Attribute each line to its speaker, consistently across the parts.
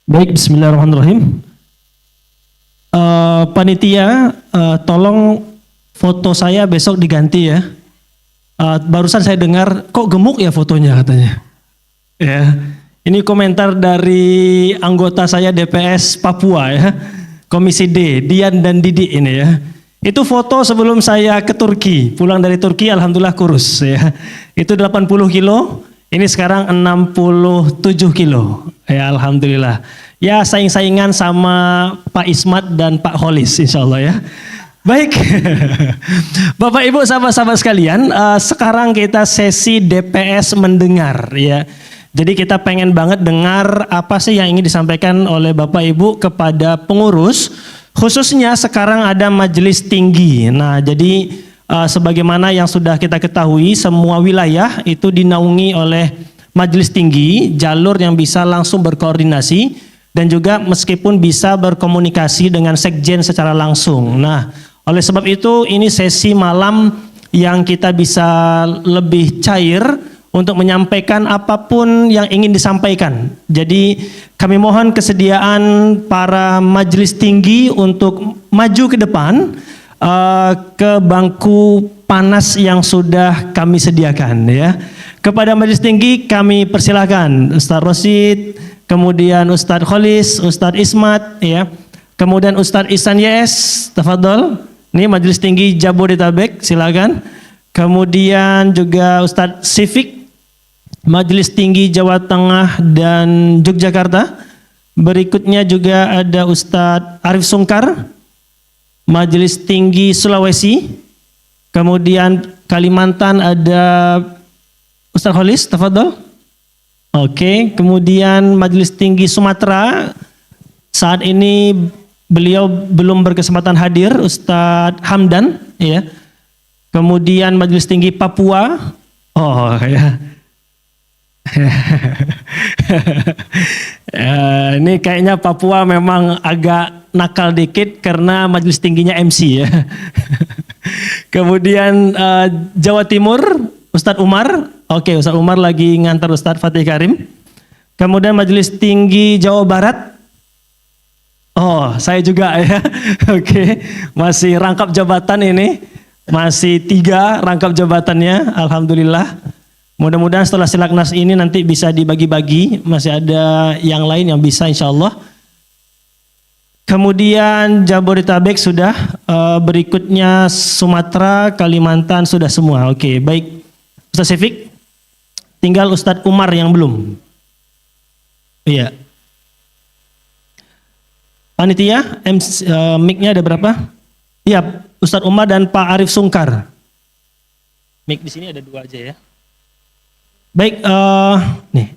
Speaker 1: Baik, bismillahirrahmanirrahim. Panitia, tolong foto saya besok diganti ya. Barusan saya dengar, kok gemuk ya fotonya katanya. Ya, ini komentar dari anggota saya DPS Papua ya, Komisi D, Dian dan Didi ini ya. Itu foto sebelum saya ke Turki, pulang dari Turki alhamdulillah kurus ya. Itu 80 kilo, ini sekarang 67 kilo. Ya alhamdulillah. Ya saing-saingan sama Pak Ismat dan Pak Holis insya Allah ya. Baik, Bapak Ibu sahabat-sahabat sekalian, sekarang kita sesi DPS mendengar ya. Jadi kita pengen banget dengar apa sih yang ingin disampaikan oleh Bapak Ibu kepada pengurus, khususnya sekarang ada majelis tinggi. Nah jadi sebagaimana yang sudah kita ketahui, semua wilayah itu dinaungi oleh majelis tinggi, jalur yang bisa langsung berkoordinasi dan juga meskipun bisa berkomunikasi dengan sekjen secara langsung. Nah, oleh sebab itu ini sesi malam yang kita bisa lebih cair untuk menyampaikan apapun yang ingin disampaikan. Jadi kami mohon kesediaan para majelis tinggi untuk maju ke depan ke bangku panas yang sudah kami sediakan ya. Kepada majelis tinggi kami persilahkan Ustadz Rosid, kemudian Ustadz Kholis, Ustadz Ismat ya. Kemudian Ustadz Ihsan Yes, tafadhol. Ini majelis tinggi Jabodetabek, silakan. Kemudian juga Ustadz Sifik, majelis tinggi Jawa Tengah dan Yogyakarta. Berikutnya juga ada Ustadz Arif Sungkar, majelis tinggi Sulawesi. Kemudian Kalimantan ada Ustadz Kholis, tafadhol. Oke, kemudian majelis tinggi Sumatera. Saat ini beliau belum berkesempatan hadir, Ustadz Hamdan ya. Kemudian majelis tinggi Papua. Oh ya. Ini kayaknya Papua memang agak nakal dikit karena majelis tingginya MC ya. Kemudian Jawa Timur, Ustadz Umar. Oke, Ustadz Umar lagi ngantar Ustadz Fatih Karim. Kemudian majelis tinggi Jawa Barat. Oh, saya juga ya. Oke, masih rangkap jabatan ini. Masih 3 rangkap jabatannya, alhamdulillah. Mudah-mudahan setelah Silaknas ini nanti bisa dibagi-bagi. Masih ada yang lain yang bisa insya Allah. Kemudian Jabodetabek sudah, berikutnya Sumatera, Kalimantan sudah semua. Oke, baik. Ustadz Sifik, tinggal Ustadz Umar yang belum. Iya. Panitia, mic-nya ada berapa? Iya, Ustadz Umar dan Pak Arif Sungkar. Mic di sini ada 2 aja ya. Baik, nih.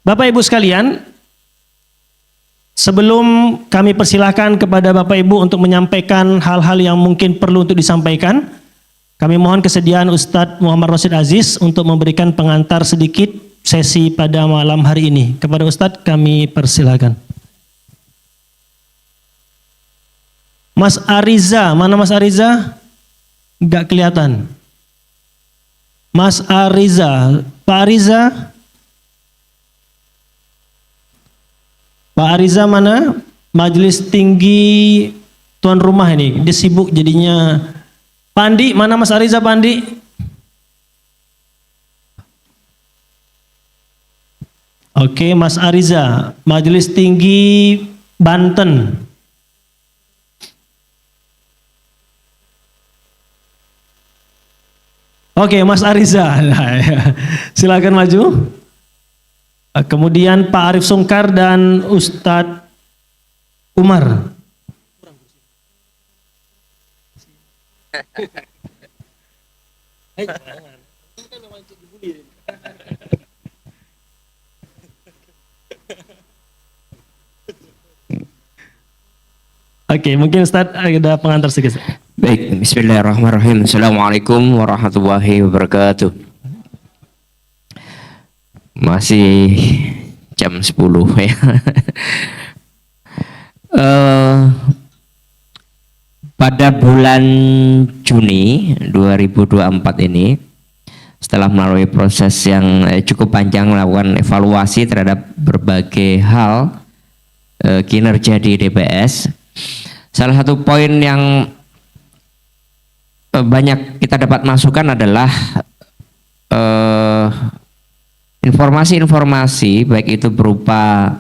Speaker 1: Bapak Ibu sekalian, sebelum kami persilahkan kepada Bapak Ibu untuk menyampaikan hal-hal yang mungkin perlu untuk disampaikan, kami mohon kesediaan Ustadz Muhammad Rosid Aziz untuk memberikan pengantar sedikit sesi pada malam hari ini. Kepada Ustadz kami persilahkan. Mas Ariza, mana Mas Ariza? Enggak kelihatan. Mas Ariza, Pak Ariza? Pak Ariza mana? Majelis tinggi tuan rumah ini, dia sibuk jadinya. Pandi, mana Mas Ariza Pandi? Oke, Mas Ariza, Majelis Tinggi Banten. Oke, Mas Ariza, nah, ya. Silakan maju. Kemudian Pak Arif Sungkar dan Ustadz Umar. Oke, mungkin Ustadz ada pengantar sedikit.
Speaker 2: Baik, bismillahirrahmanirrahim. Assalamualaikum warahmatullahi wabarakatuh. Masih jam 10 ya. Pada bulan Juni 2024 ini, setelah melalui proses yang cukup panjang melakukan evaluasi terhadap berbagai hal kinerja di DPS. Salah satu poin yang banyak kita dapat masukan adalah informasi-informasi baik itu berupa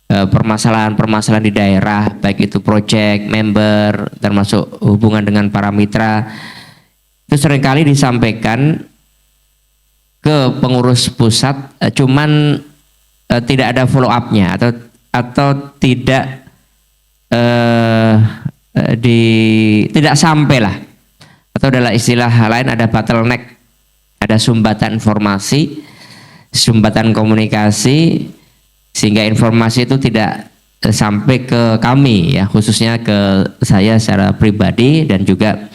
Speaker 2: permasalahan-permasalahan di daerah, baik itu proyek, member, termasuk hubungan dengan para mitra, itu seringkali disampaikan ke pengurus pusat, cuman tidak ada follow up-nya atau tidak tidak sampai lah, atau dalam istilah lain ada bottleneck, ada sumbatan informasi, sumbatan komunikasi, sehingga informasi itu tidak sampai ke kami ya, khususnya ke saya secara pribadi dan juga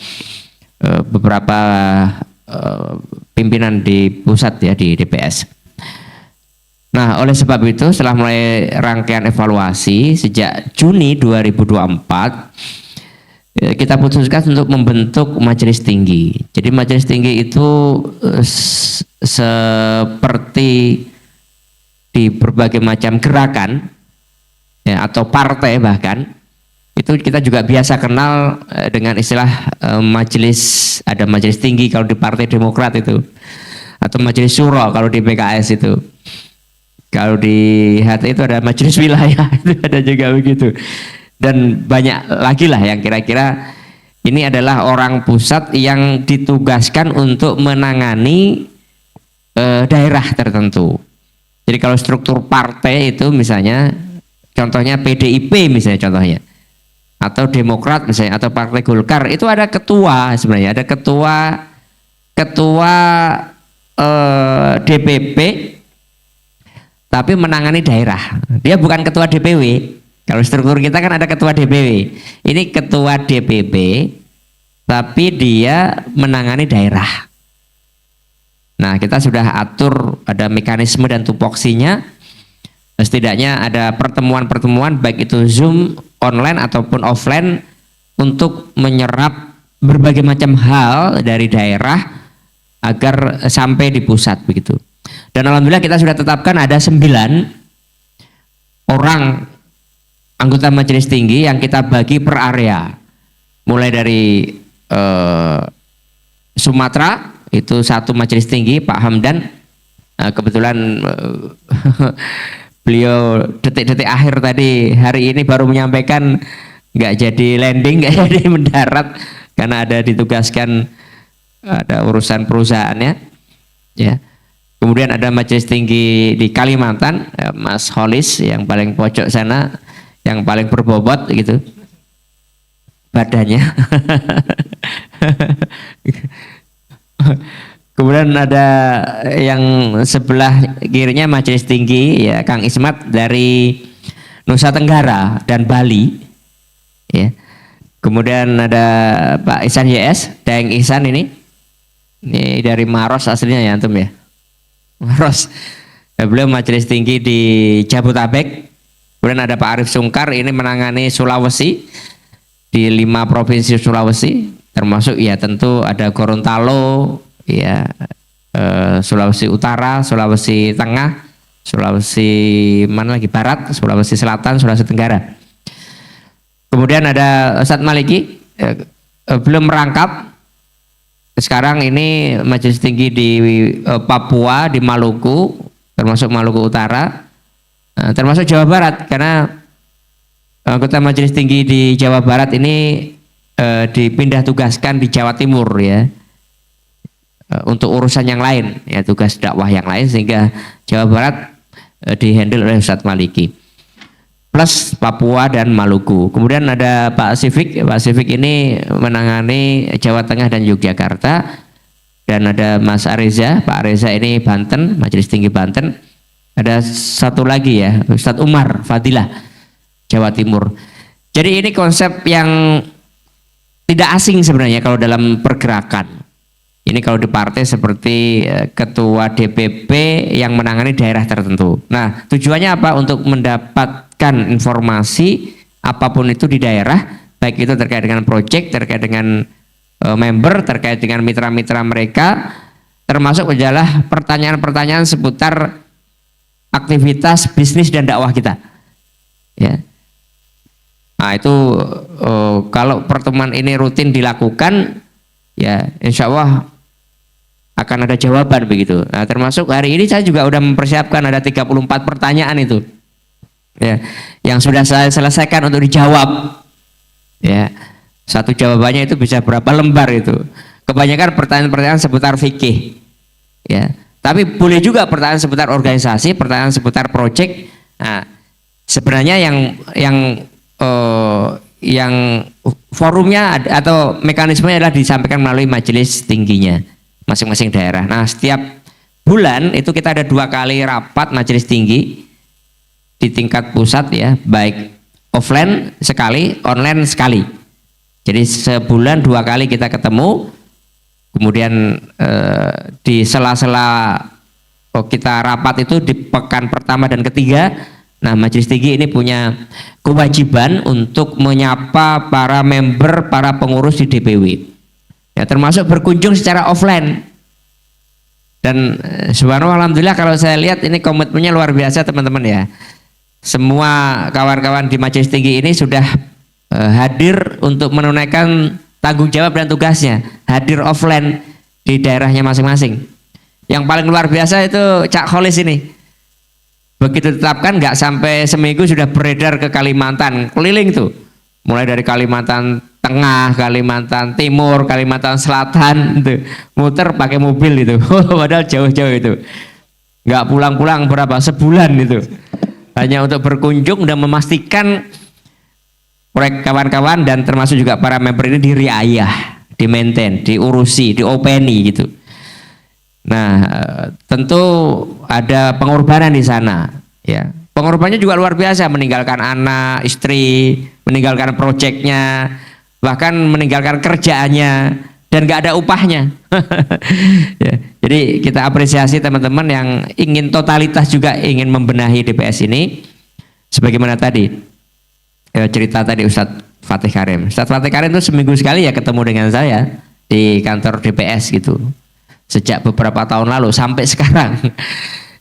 Speaker 2: beberapa pimpinan di pusat ya, di DPS. Nah, oleh sebab itu setelah mulai rangkaian evaluasi sejak Juni 2024 kita putuskan untuk membentuk majelis tinggi. Jadi majelis tinggi itu seperti di berbagai macam gerakan ya, atau partai bahkan itu kita juga biasa kenal dengan istilah majelis, ada majelis tinggi kalau di Partai Demokrat itu, atau majelis syuro kalau di PKS itu, kalau di HT itu ada majelis wilayah itu ada juga begitu, dan banyak lagi lah yang kira-kira ini adalah orang pusat yang ditugaskan untuk menangani daerah tertentu. Jadi kalau struktur partai itu misalnya contohnya PDIP misalnya contohnya, atau Demokrat misalnya, atau Partai Golkar, itu ada ketua sebenarnya, ada ketua DPP tapi menangani daerah. Dia bukan ketua DPW. Kalau struktur kita kan ada ketua DPW. Ini ketua DPP tapi dia menangani daerah. Nah, kita sudah atur ada mekanisme dan tupoksinya. Setidaknya ada pertemuan-pertemuan baik itu Zoom, online ataupun offline untuk menyerap berbagai macam hal dari daerah agar sampai di pusat begitu. Dan alhamdulillah kita sudah tetapkan ada 9 orang anggota majelis tinggi yang kita bagi per area. Mulai dari Sumatera itu satu majelis tinggi Pak Hamdan, kebetulan beliau detik-detik akhir tadi hari ini baru menyampaikan nggak jadi landing, nggak jadi mendarat karena ada ditugaskan ada urusan perusahaannya ya. Kemudian ada majelis tinggi di Kalimantan, Mas Holis yang paling pojok sana, yang paling berbobot gitu badannya. Kemudian ada yang sebelah kirinya majelis tinggi ya Kang Ismat dari Nusa Tenggara dan Bali ya. Kemudian ada Pak Ihsan YS, Daeng Ihsan ini dari Maros aslinya ya antum ya, Maros. Beliau majelis tinggi di Jabotabek. Kemudian ada Pak Arif Sungkar, ini menangani Sulawesi di 5 provinsi Sulawesi, termasuk ya tentu ada Gorontalo ya, Sulawesi Utara, Sulawesi Tengah, Sulawesi mana lagi, Barat, Sulawesi Selatan, Sulawesi Tenggara. Kemudian ada Ustadz Maliki, belum merangkap. Sekarang ini majelis tinggi di Papua, di Maluku, termasuk Maluku Utara, termasuk Jawa Barat, karena anggota majelis tinggi di Jawa Barat ini dipindah tugaskan di Jawa Timur ya, untuk urusan yang lain ya, tugas dakwah yang lain, sehingga Jawa Barat dihandle oleh Ustadz Maliki plus Papua dan Maluku. Kemudian ada Pak Sifik. Pak Sifik ini menangani Jawa Tengah dan Yogyakarta. Dan ada Mas Areza, Pak Areza ini Banten, majelis tinggi Banten. Ada satu lagi ya, Ustadz Umar Fadilah, Jawa Timur. Jadi ini konsep yang tidak asing sebenarnya kalau dalam pergerakan. Ini kalau di partai seperti ketua DPP yang menangani daerah tertentu. Nah, tujuannya apa? Untuk mendapatkan informasi apapun itu di daerah, baik itu terkait dengan proyek, terkait dengan member, terkait dengan mitra-mitra mereka, termasuk adalah pertanyaan-pertanyaan seputar aktivitas bisnis dan dakwah kita. Ya. Nah itu kalau pertemuan ini rutin dilakukan, ya insya Allah akan ada jawaban begitu. Nah termasuk hari ini saya juga sudah mempersiapkan ada 34 pertanyaan itu, ya, yang sudah saya selesaikan untuk dijawab. Ya, satu jawabannya itu bisa berapa lembar itu. Kebanyakan pertanyaan-pertanyaan seputar fikih. Ya, tapi boleh juga pertanyaan seputar organisasi, pertanyaan seputar proyek. Nah, sebenarnya yang forumnya atau mekanismenya adalah disampaikan melalui majelis tingginya masing-masing daerah. Nah, setiap bulan itu kita ada 2 kali rapat majelis tinggi di tingkat pusat, ya, baik offline sekali, online sekali. Jadi sebulan 2 kali kita ketemu. Kemudian di sela-sela kita rapat itu di pekan pertama dan ketiga, nah majelis tinggi ini punya kewajiban untuk menyapa para member, para pengurus di DPW, ya, termasuk berkunjung secara offline. Dan subhanallah, alhamdulillah kalau saya lihat ini komitmennya luar biasa teman-teman, ya. Semua kawan-kawan di majelis tinggi ini sudah hadir untuk menunaikan tanggung jawab dan tugasnya, hadir offline di daerahnya masing-masing. Yang paling luar biasa itu Cak Kholis ini. Begitu ditetapkan nggak sampai seminggu sudah beredar ke Kalimantan, keliling tuh. Mulai dari Kalimantan Tengah, Kalimantan Timur, Kalimantan Selatan, itu muter pakai mobil itu. Padahal jauh-jauh itu. Nggak pulang-pulang berapa sebulan itu. Hanya untuk berkunjung dan memastikan proyek kawan-kawan dan termasuk juga para member ini diriayah, di-maintain, diurusi, diopeni gitu. Nah, tentu ada pengorbanan di sana, ya. Pengorbanannya juga luar biasa, meninggalkan anak, istri, meninggalkan proyeknya, bahkan meninggalkan kerjaannya dan gak ada upahnya. Ya, jadi kita apresiasi teman-teman yang ingin totalitas juga ingin membenahi DPS ini, sebagaimana tadi cerita tadi Ustadz Fatih Karim. Ustadz Fatih Karim itu seminggu sekali ya ketemu dengan saya di kantor DPS gitu. Sejak beberapa tahun lalu sampai sekarang.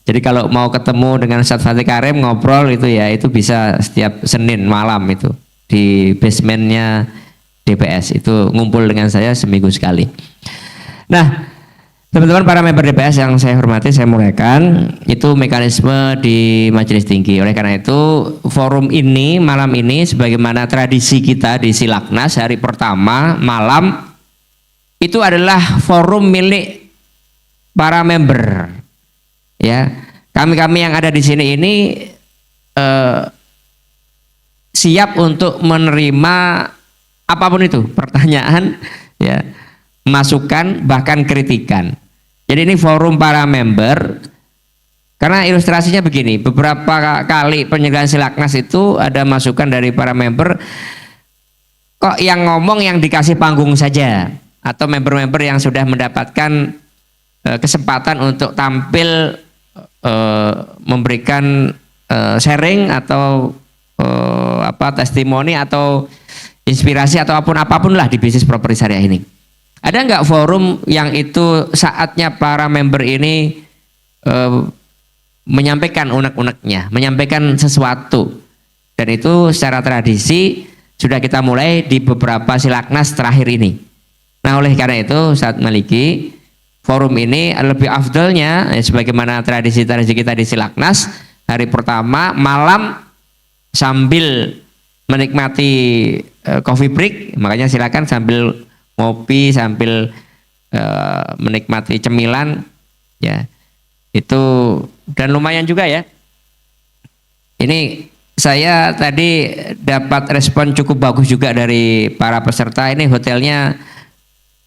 Speaker 2: Jadi kalau mau ketemu dengan Ustadz Fatih Karim ngobrol itu ya itu bisa setiap Senin malam itu di basementnya DPS itu ngumpul dengan saya seminggu sekali. Nah, teman-teman para member DPS yang saya hormati, saya mulaikan itu mekanisme di majelis tinggi. Oleh karena itu forum ini malam ini sebagaimana tradisi kita di Silaknas hari pertama malam itu adalah forum milik para member. Ya, kami-kami yang ada di sini ini siap untuk menerima apapun itu, pertanyaan, ya, masukan bahkan kritikan. Jadi ini forum para member, karena ilustrasinya begini, beberapa kali penyelenggaraan Silaknas itu ada masukan dari para member, kok yang ngomong yang dikasih panggung saja, atau member-member yang sudah mendapatkan kesempatan untuk tampil memberikan sharing atau testimoni atau inspirasi atau apapun lah di bisnis properti syariah ini. Ada nggak forum yang itu saatnya para member ini menyampaikan unek-uneknya, menyampaikan sesuatu, dan itu secara tradisi sudah kita mulai di beberapa Silaknas terakhir ini. Nah oleh karena itu saat Maliki forum ini lebih afdalnya sebagaimana tradisi-tradisi kita di Silaknas hari pertama malam sambil menikmati coffee break, makanya silakan sambil ngopi sambil menikmati cemilan, ya itu, dan lumayan juga ya. Ini saya tadi dapat respon cukup bagus juga dari para peserta. Ini hotelnya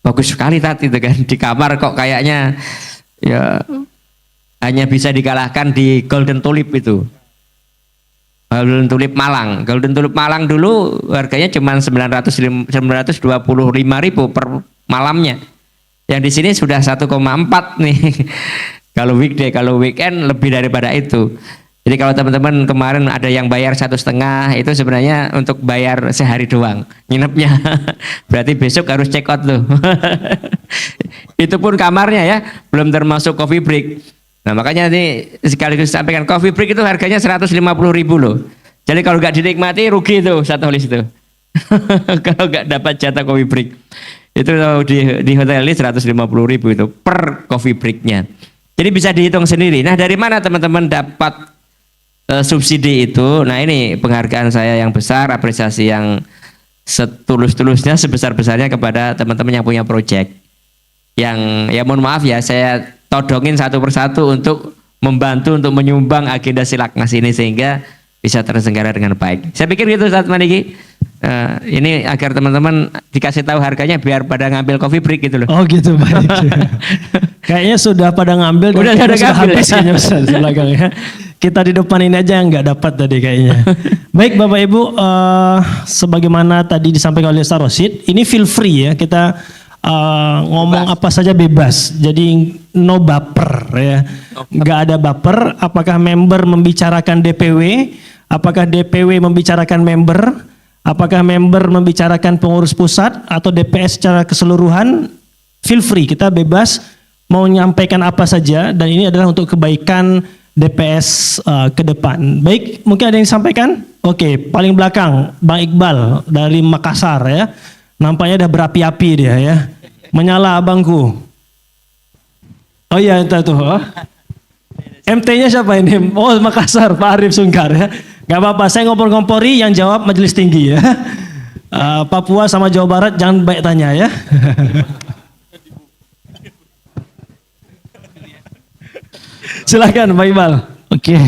Speaker 2: bagus sekali tadi itu kan, di kamar kok kayaknya ya hanya bisa dikalahkan di Golden Tulip itu. Golden Tulip Malang. Golden Tulip Malang dulu harganya cuma 925.000 per malamnya. Yang di sini sudah 1,4 nih. Kalau weekday, kalau weekend lebih daripada itu. Jadi kalau teman-teman kemarin ada yang bayar 1,5 itu sebenarnya untuk bayar sehari doang nginepnya. Berarti besok harus check out loh. Itu pun kamarnya ya, belum termasuk coffee break. Nah makanya ini sekaligus sampaikan coffee break itu harganya 150.000 loh. Jadi kalau nggak dinikmati rugi tuh satu list itu. Kalau nggak dapat jatah coffee break itu di hotel ini 150.000 itu per coffee breaknya. Jadi bisa dihitung sendiri. Nah dari mana teman-teman dapat subsidi itu? Nah ini penghargaan saya yang besar, apresiasi yang setulus-tulusnya, sebesar-besarnya kepada teman-teman yang punya proyek. Yang ya mohon maaf ya saya todongin satu persatu untuk membantu untuk menyumbang agenda Silaknas ini sehingga bisa terselenggara dengan baik. Saya pikir gitu Ustaz Maniki. Ini agar teman-teman dikasih tahu harganya biar pada ngambil coffee break gitu loh.
Speaker 1: Oh gitu, baik. Kayaknya sudah pada ngambil.
Speaker 2: Udah
Speaker 1: dan
Speaker 2: ngambil
Speaker 1: habis
Speaker 2: ya.
Speaker 1: kayaknya Ustaz, di belakang ya. Kita di depan ini aja yang nggak dapat tadi kayaknya. Baik Bapak Ibu, sebagaimana tadi disampaikan oleh Ustaz Rosid, ini feel free ya, kita ngomong apa saja bebas. Jadi no baper ya. Nggak ada baper. Apakah member membicarakan DPW? Apakah DPW membicarakan member? Apakah member membicarakan pengurus pusat atau DPS secara keseluruhan? Feel free, kita bebas mau menyampaikan apa saja dan ini adalah untuk kebaikan DPS ke depan. Baik, mungkin ada yang disampaikan? Oke, paling belakang Bang Iqbal dari Makassar ya. Nampaknya udah berapi-api dia ya. Menyala abangku. Oh iya itu tuh. Oh. MT-nya siapa ini? Oh Makassar, Pak Arif Sungkar ya. Gak apa-apa, saya ngompor-ngompori yang jawab majelis tinggi ya. Papua sama Jawa Barat jangan banyak tanya ya. Silakan Pak Iqbal.
Speaker 3: Oke.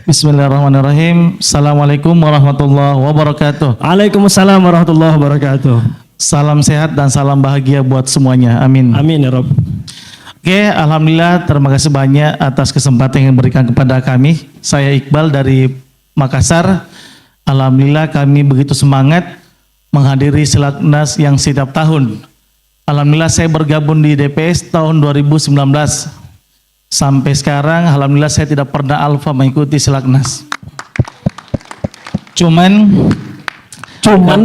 Speaker 3: Bismillahirrahmanirrahim. Assalamualaikum warahmatullahi wabarakatuh.
Speaker 1: Waalaikumsalam warahmatullahi wabarakatuh.
Speaker 3: Salam sehat dan salam bahagia buat semuanya. Amin.
Speaker 1: Amin ya Rob.
Speaker 3: Oke, alhamdulillah terima kasih banyak atas kesempatan yang diberikan kepada kami. Saya Iqbal dari Makassar. Alhamdulillah kami begitu semangat menghadiri Silaknas yang setiap tahun. Alhamdulillah saya bergabung di DPS tahun 2019. Sampai sekarang alhamdulillah saya tidak pernah alfa mengikuti Silaknas. Cuman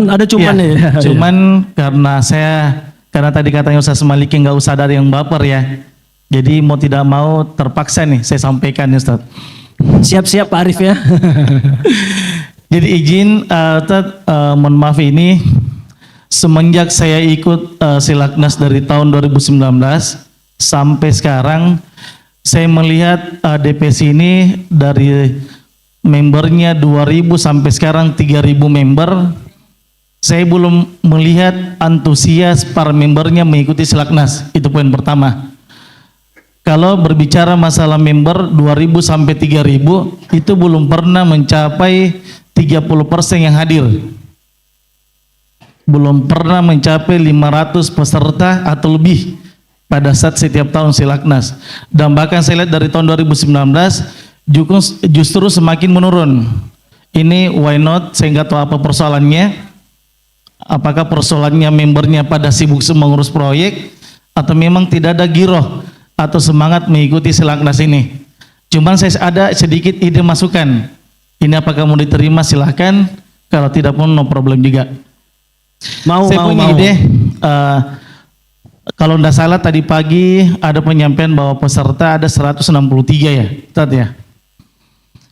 Speaker 1: ada cuman
Speaker 3: ya,
Speaker 1: ya.
Speaker 3: Cuman karena tadi katanya Ustaz Maliki nggak usah dari yang baper ya. Jadi mau tidak mau terpaksa nih saya sampaikan ya Ustaz.
Speaker 1: Siap-siap Pak Arif ya.
Speaker 3: Jadi izin Ustaz, mohon maaf ini semenjak saya ikut Silaknas dari tahun 2019 sampai sekarang saya melihat DPS ini dari membernya 2000 sampai sekarang 3000 member. Saya belum melihat antusias para membernya mengikuti Silaknas. Itu poin pertama. Kalau berbicara masalah member 2000 sampai 3000 itu belum pernah mencapai 30% yang hadir. Belum pernah mencapai 500 peserta atau lebih pada saat setiap tahun Silaknas. Dan bahkan saya lihat dari tahun 2019 justru semakin menurun. Ini why not? Saya nggak tahu apa persoalannya. Apakah persoalannya membernya pada sibuk mengurus proyek atau memang tidak ada giroh atau semangat mengikuti Silaknas ini. Cuman saya ada sedikit ide masukan. Ini apakah mau diterima silahkan, kalau tidak pun no problem juga. Saya punya ide, kalau tidak salah tadi pagi ada penyampaian bahwa peserta ada 163 ya, Ustaz ya.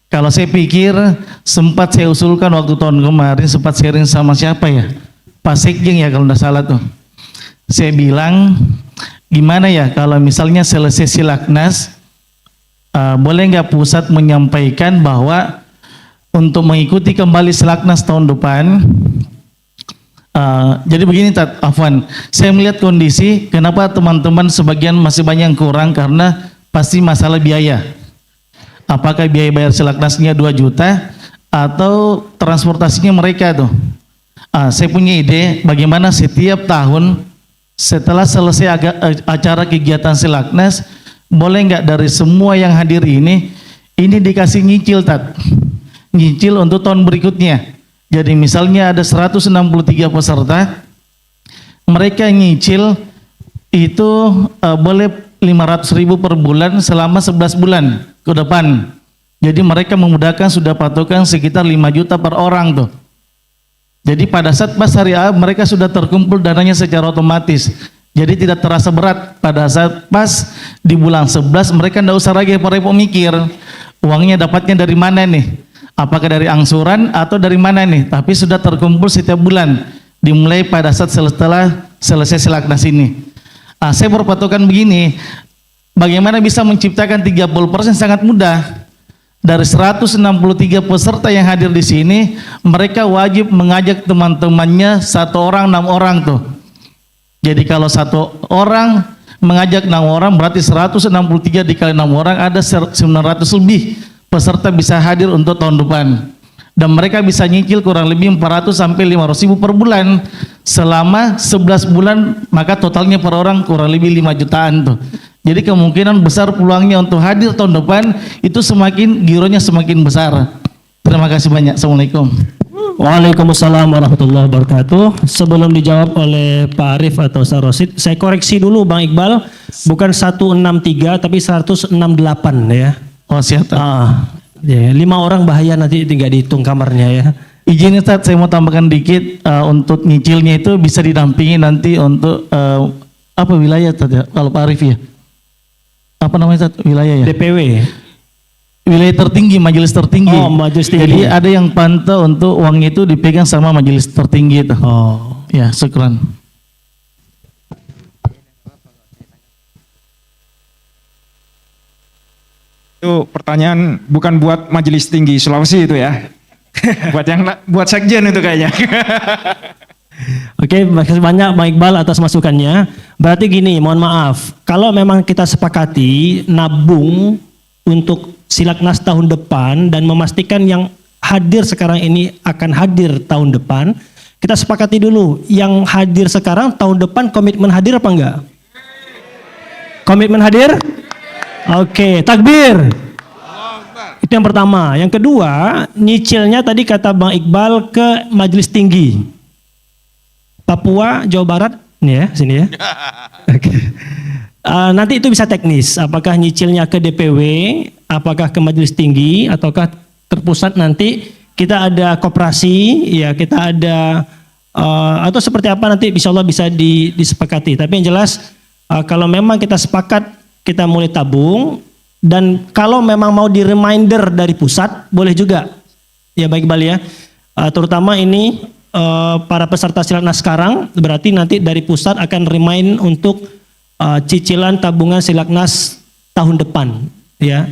Speaker 3: Kalau saya pikir sempat saya usulkan waktu tahun kemarin, sempat sharing sama siapa ya, Pak Sekjen ya kalau tidak salah tuh. Saya bilang gimana ya kalau misalnya selesai Silaknas, boleh nggak pusat menyampaikan bahwa untuk mengikuti kembali Silaknas tahun depan. Jadi begini Tat, Afwan, saya melihat kondisi kenapa teman-teman sebagian masih banyak yang kurang karena pasti masalah biaya. Apakah biaya bayar Silaknasnya 2 juta atau transportasinya mereka tuh. Saya punya ide bagaimana setiap tahun setelah selesai acara kegiatan Silaknas, boleh nggak dari semua yang hadir ini dikasih nyicil Tat, nyicil untuk tahun berikutnya. Jadi misalnya ada 163 peserta, mereka nyicil itu boleh 500.000 per bulan selama 11 bulan ke depan. Jadi mereka memudahkan, sudah patokan sekitar 5 juta per orang tuh. Jadi pada saat pas hari A mereka sudah terkumpul dananya secara otomatis. Jadi tidak terasa berat pada saat pas di bulan 11 mereka tidak usah lagi repot-repot mikir uangnya dapatnya dari mana nih. Apakah dari angsuran atau dari mana nih? Tapi sudah terkumpul setiap bulan dimulai pada saat setelah selesai Silaknas ini. Saya berpatokan begini, bagaimana bisa menciptakan 30% sangat mudah. Dari 163 peserta yang hadir di sini, mereka wajib mengajak teman-temannya 1 orang 6 orang tuh. Jadi kalau 1 orang mengajak 6 orang berarti 163 dikali 6 orang ada 900 lebih peserta bisa hadir untuk tahun depan. Dan mereka bisa nyicil kurang lebih 400 sampai 500 ribu per bulan selama 11 bulan, maka totalnya per orang kurang lebih 5 jutaan tuh. Jadi kemungkinan besar peluangnya untuk hadir tahun depan itu semakin gironya semakin besar. Terima kasih banyak. Assalamualaikum.
Speaker 1: Waalaikumsalam warahmatullahi wabarakatuh. Sebelum dijawab oleh Pak Arif atau Ustaz Rosid, saya koreksi dulu Bang Iqbal, bukan 163 tapi 168 ya.
Speaker 3: Oh siap.
Speaker 1: Ya, 5 orang bahaya nanti tinggal dihitung kamarnya ya.
Speaker 3: Izin Ustaz, saya mau tambahkan dikit untuk nyicilnya itu bisa didampingi nanti untuk apa wilayah tadi kalau Pak Arif ya? Apa namanya Ustaz? Wilayah ya?
Speaker 1: DPW.
Speaker 3: Wilayah tertinggi, majelis tertinggi.
Speaker 1: Oh, majelis tinggi.
Speaker 3: Jadi ada yang pantau untuk uang itu dipegang sama majelis tertinggi itu.
Speaker 1: Oh.
Speaker 3: Ya, syukran.
Speaker 4: Itu pertanyaan bukan buat Majelis Tinggi Sulawesi itu ya. buat sekjen itu kayaknya.
Speaker 1: Oke, makasih banyak Bang Iqbal atas masukannya. Berarti gini, mohon maaf, kalau memang kita sepakati nabung untuk Silaknas tahun depan dan memastikan yang hadir sekarang ini akan hadir tahun depan, kita sepakati dulu yang hadir sekarang tahun depan komitmen hadir apa enggak? Komitmen hadir? Oke, takbir. Itu yang pertama. Yang kedua, nyicilnya tadi kata Bang Iqbal ke Majelis Tinggi. Papua, Jawa Barat, nih ya, sini ya. Oke. Nanti itu bisa teknis, apakah nyicilnya ke DPW, apakah ke Majelis Tinggi, ataukah terpusat nanti kita ada koperasi, ya kita ada atau seperti apa nanti insya Allah bisa disepakati. Tapi yang jelas kalau memang kita sepakat kita mulai tabung dan kalau memang mau di reminder dari pusat boleh juga, ya baik Bali ya. Terutama ini para peserta Silaknas sekarang berarti nanti dari pusat akan remind untuk cicilan tabungan Silaknas tahun depan ya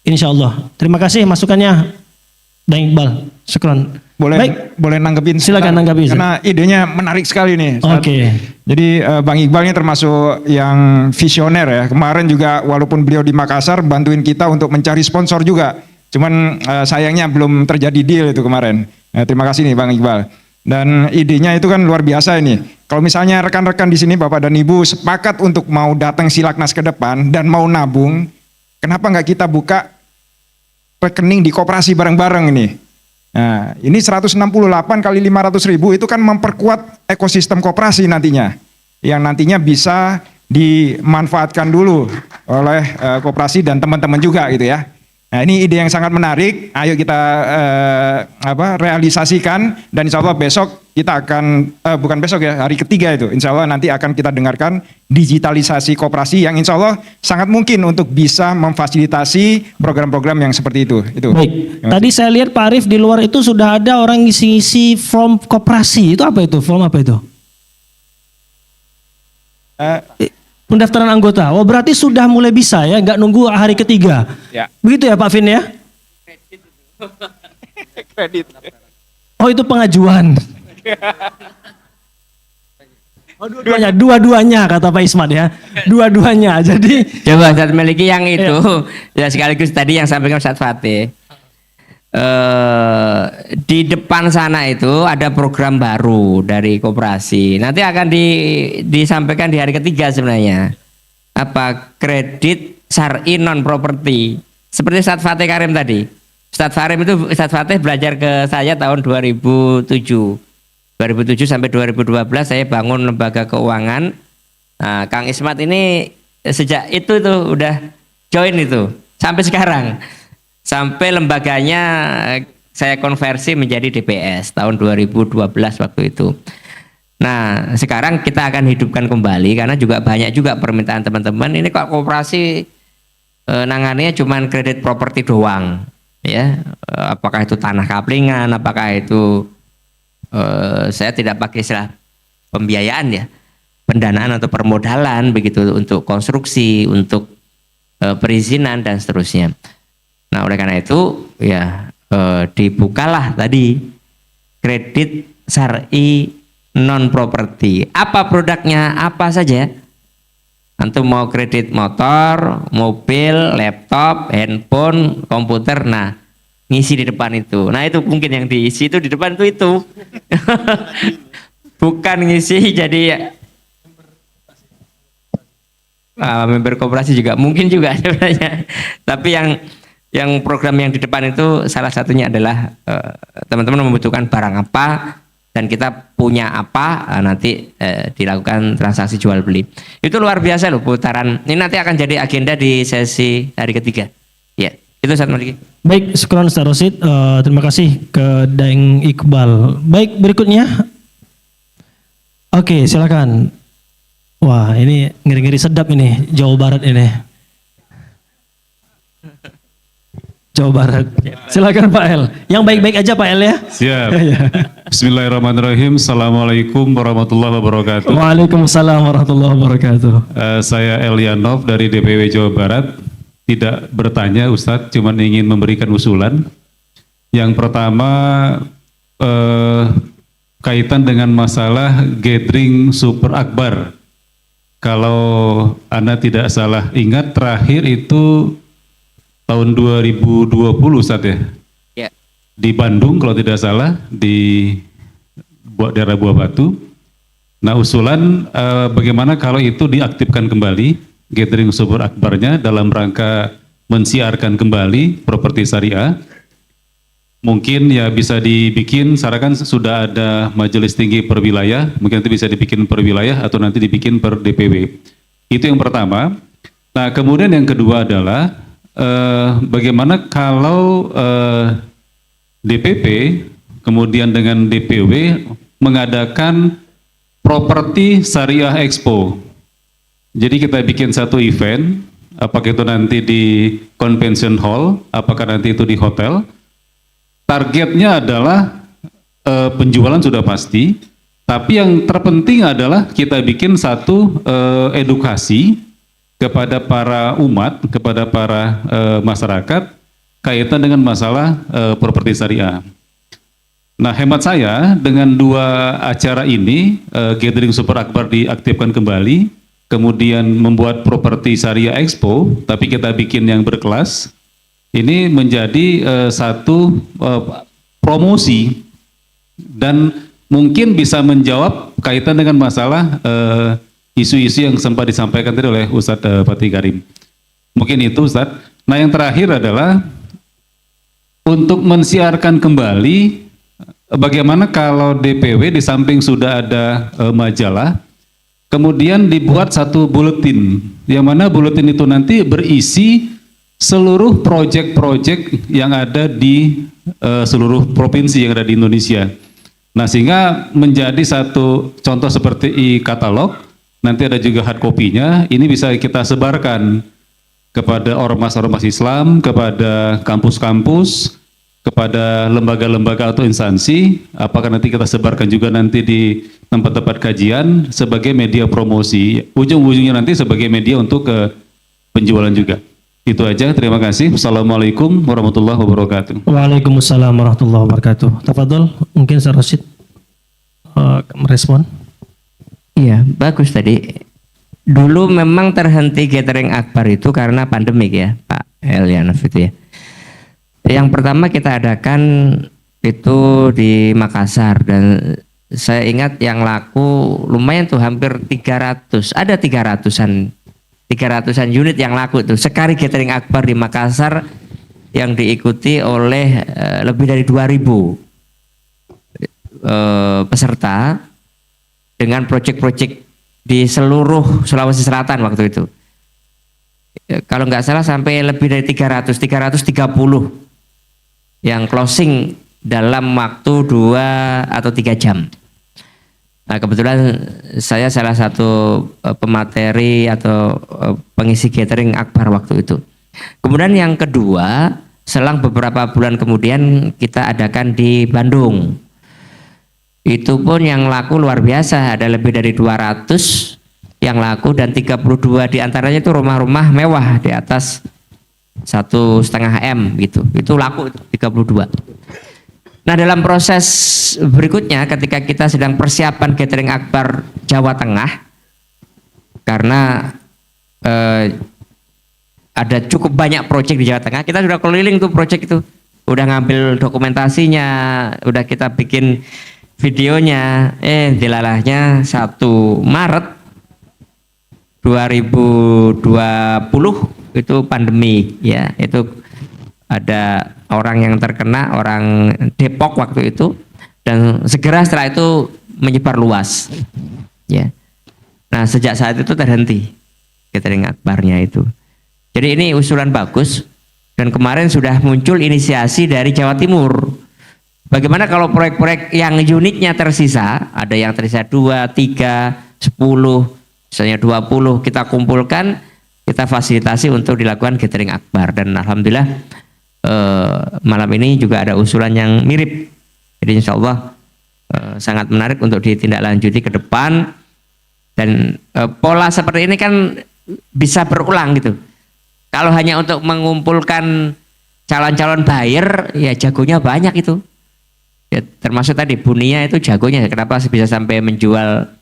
Speaker 1: insya Allah. Terima kasih masukannya Bang Iqbal. Syukran.
Speaker 4: Boleh nanggepin?
Speaker 1: Silakan nanggapi.
Speaker 4: Karena idenya menarik sekali nih.
Speaker 1: Oke.
Speaker 4: Jadi Bang Iqbal ini termasuk yang visioner ya. Kemarin juga walaupun beliau di Makassar bantuin kita untuk mencari sponsor juga. Cuman sayangnya belum terjadi deal itu kemarin. Terima kasih nih Bang Iqbal. Dan idenya itu kan luar biasa ini. Kalau misalnya rekan-rekan di sini Bapak dan Ibu sepakat untuk mau datang Silaknas ke depan dan mau nabung, kenapa nggak kita buka rekening di koperasi bareng-bareng ini? Nah, ini 168 kali 500 ribu itu kan memperkuat ekosistem koperasi nantinya. Yang nantinya bisa dimanfaatkan dulu oleh koperasi dan teman-teman juga gitu ya. Nah ini ide yang sangat menarik, ayo kita realisasikan dan insya Allah besok kita akan, bukan besok ya, hari ketiga itu insya Allah nanti akan kita dengarkan digitalisasi koperasi yang insya Allah sangat mungkin untuk bisa memfasilitasi program-program yang seperti itu.
Speaker 1: Baik, tadi saya lihat Pak Arif di luar itu sudah ada orang ngisi-ngisi form koperasi, itu apa itu? Form apa itu? Pendaftaran anggota. Oh berarti sudah mulai bisa ya, nggak nunggu hari ketiga.
Speaker 4: Ya.
Speaker 1: Begitu ya Pak Vin ya?
Speaker 4: Kredit.
Speaker 1: Oh itu pengajuan. Oh, dua-duanya kata Pak Ismat ya. Dua-duanya. Jadi
Speaker 2: Coba Ustaz memiliki yang itu ya sekaligus tadi yang sampaikan Ustaz Fatih. Di depan sana itu ada program baru dari koperasi. Nanti akan disampaikan di hari ketiga sebenarnya. Apa kredit syar'i non properti. Seperti Ustaz Fatih Karim tadi. Ustaz Fatih belajar ke saya tahun 2007 sampai 2012 saya bangun lembaga keuangan. Nah, Kang Ismat ini sejak itu tuh udah join itu sampai sekarang. sampai lembaganya saya konversi menjadi DPS tahun 2012 waktu itu. Nah, sekarang kita akan hidupkan kembali karena juga banyak juga permintaan teman-teman. Ini kok koperasi nangannya cuman kredit properti doang, ya. Apakah itu tanah kaplingan, apakah itu saya tidak pakai istilah pembiayaan ya, pendanaan atau permodalan begitu untuk konstruksi, untuk perizinan dan seterusnya. Nah, oleh karena itu ya dibukalah tadi kredit syar'i non properti. Apa produknya? Apa saja? Antum mau kredit motor, mobil, laptop, handphone, komputer, nah ngisi di depan itu. Nah itu mungkin yang diisi itu di depan itu. Bukan ngisi jadi member koperasi juga mungkin juga sebenarnya. Tapi yang program yang di depan itu salah satunya adalah teman-teman membutuhkan barang apa dan kita punya apa, nanti dilakukan transaksi jual beli. Itu luar biasa loh putaran. Ini nanti akan jadi agenda di sesi hari ketiga. Ya, itu satu lagi.
Speaker 1: Baik, syukran Ustaz Rosid. Terima kasih ke Daeng Iqbal. Baik, berikutnya. Oke, silakan. Wah, ini ngeri-ngeri sedap ini, Jawa Barat ini. Jawa Barat. Silakan Pak El. Yang baik-baik aja Pak El ya.
Speaker 5: Siap.
Speaker 1: Ya.
Speaker 5: Bismillahirrahmanirrahim. Assalamualaikum warahmatullahi wabarakatuh.
Speaker 1: Waalaikumsalam warahmatullahi wabarakatuh.
Speaker 5: Saya Elianov dari DPW Jawa Barat. Tidak bertanya Ustadz, cuma ingin memberikan usulan. Yang pertama kaitan dengan masalah gathering super akbar. Kalau Anda tidak salah ingat terakhir itu tahun 2020 Ustadz ya?
Speaker 2: Ya.
Speaker 5: Di Bandung kalau tidak salah, di daerah Buah Batu. Nah usulan bagaimana kalau itu diaktifkan kembali, gathering super akbarnya dalam rangka mensiarkan kembali properti syariah. Mungkin ya bisa dibikin, sekarang kan sudah ada majelis tinggi per wilayah, mungkin nanti bisa dibikin per wilayah atau nanti dibikin per DPW. Itu yang pertama. Nah kemudian yang kedua adalah bagaimana kalau DPP kemudian dengan DPW mengadakan properti syariah expo. Jadi kita bikin satu event, apakah itu nanti di convention hall, apakah nanti itu di hotel. Targetnya adalah penjualan sudah pasti, tapi yang terpenting adalah kita bikin satu edukasi kepada para umat, kepada para masyarakat kaitan dengan masalah properti syariah. Nah, hemat saya dengan dua acara ini, gathering super akbar diaktifkan kembali, kemudian membuat properti syariah expo, tapi kita bikin yang berkelas, ini menjadi satu promosi dan mungkin bisa menjawab kaitan dengan masalah isu-isu yang sempat disampaikan tadi oleh Ustadz Fatih Karim. Mungkin itu Ustadz. Nah yang terakhir adalah untuk mensiarkan kembali bagaimana kalau DPW di samping sudah ada majalah, kemudian dibuat satu buletin, yang mana buletin itu nanti berisi seluruh proyek-proyek yang ada di seluruh provinsi yang ada di Indonesia. Nah sehingga menjadi satu contoh seperti e-katalog, nanti ada juga hard copy-nya, ini bisa kita sebarkan kepada ormas-ormas Islam, kepada kampus-kampus, kepada lembaga-lembaga atau instansi, apakah nanti kita sebarkan juga nanti di tempat-tempat kajian sebagai media promosi, ujung-ujungnya nanti sebagai media untuk penjualan juga. Itu aja, terima kasih. Wassalamualaikum warahmatullahi wabarakatuh.
Speaker 1: Waalaikumsalam warahmatullahi wabarakatuh. Tafadhol, mungkin Ustaz Rosid merespon.
Speaker 2: Iya, bagus tadi. Dulu memang terhenti gathering akbar itu karena pandemik ya, Pak Elianov itu ya. Yang pertama kita adakan itu di Makassar dan saya ingat yang laku lumayan tuh hampir 300, ada 300-an unit yang laku tuh. Sekali gathering akbar di Makassar yang diikuti oleh lebih dari 2.000 peserta dengan proyek-proyek di seluruh Sulawesi Selatan waktu itu. kalau nggak salah sampai lebih dari 330 yang closing dalam waktu 2 atau 3 jam. Nah, kebetulan saya salah satu pemateri atau pengisi catering akbar waktu itu. Kemudian yang kedua, selang beberapa bulan kemudian kita adakan di Bandung. Itu pun yang laku luar biasa, ada lebih dari 200 yang laku dan 32 diantaranya itu rumah-rumah mewah di atas 1,5 M gitu. Itu laku itu 32. Nah, dalam proses berikutnya ketika kita sedang persiapan catering akbar Jawa Tengah, karena ada cukup banyak proyek di Jawa Tengah, kita sudah keliling tuh proyek itu, udah ngambil dokumentasinya, udah kita bikin videonya, dilalahnya 1 Maret 2020 itu pandemi ya, itu ada orang yang terkena, orang Depok waktu itu, dan segera setelah itu menyebar luas ya. Nah, sejak saat itu terhenti catering akbarnya itu. Jadi ini usulan bagus, dan kemarin sudah muncul inisiasi dari Jawa Timur. Bagaimana kalau proyek-proyek yang unitnya tersisa, ada yang tersisa 2, 3, 10, misalnya 20, kita kumpulkan, kita fasilitasi untuk dilakukan catering akbar. Dan alhamdulillah malam ini juga ada usulan yang mirip. Jadi insya Allah sangat menarik untuk ditindaklanjuti ke depan. Dan pola seperti ini kan bisa berulang gitu. Kalau hanya untuk mengumpulkan calon-calon buyer, ya jagonya banyak itu. Ya, termasuk tadi Bunia itu jagonya. Kenapa bisa sampai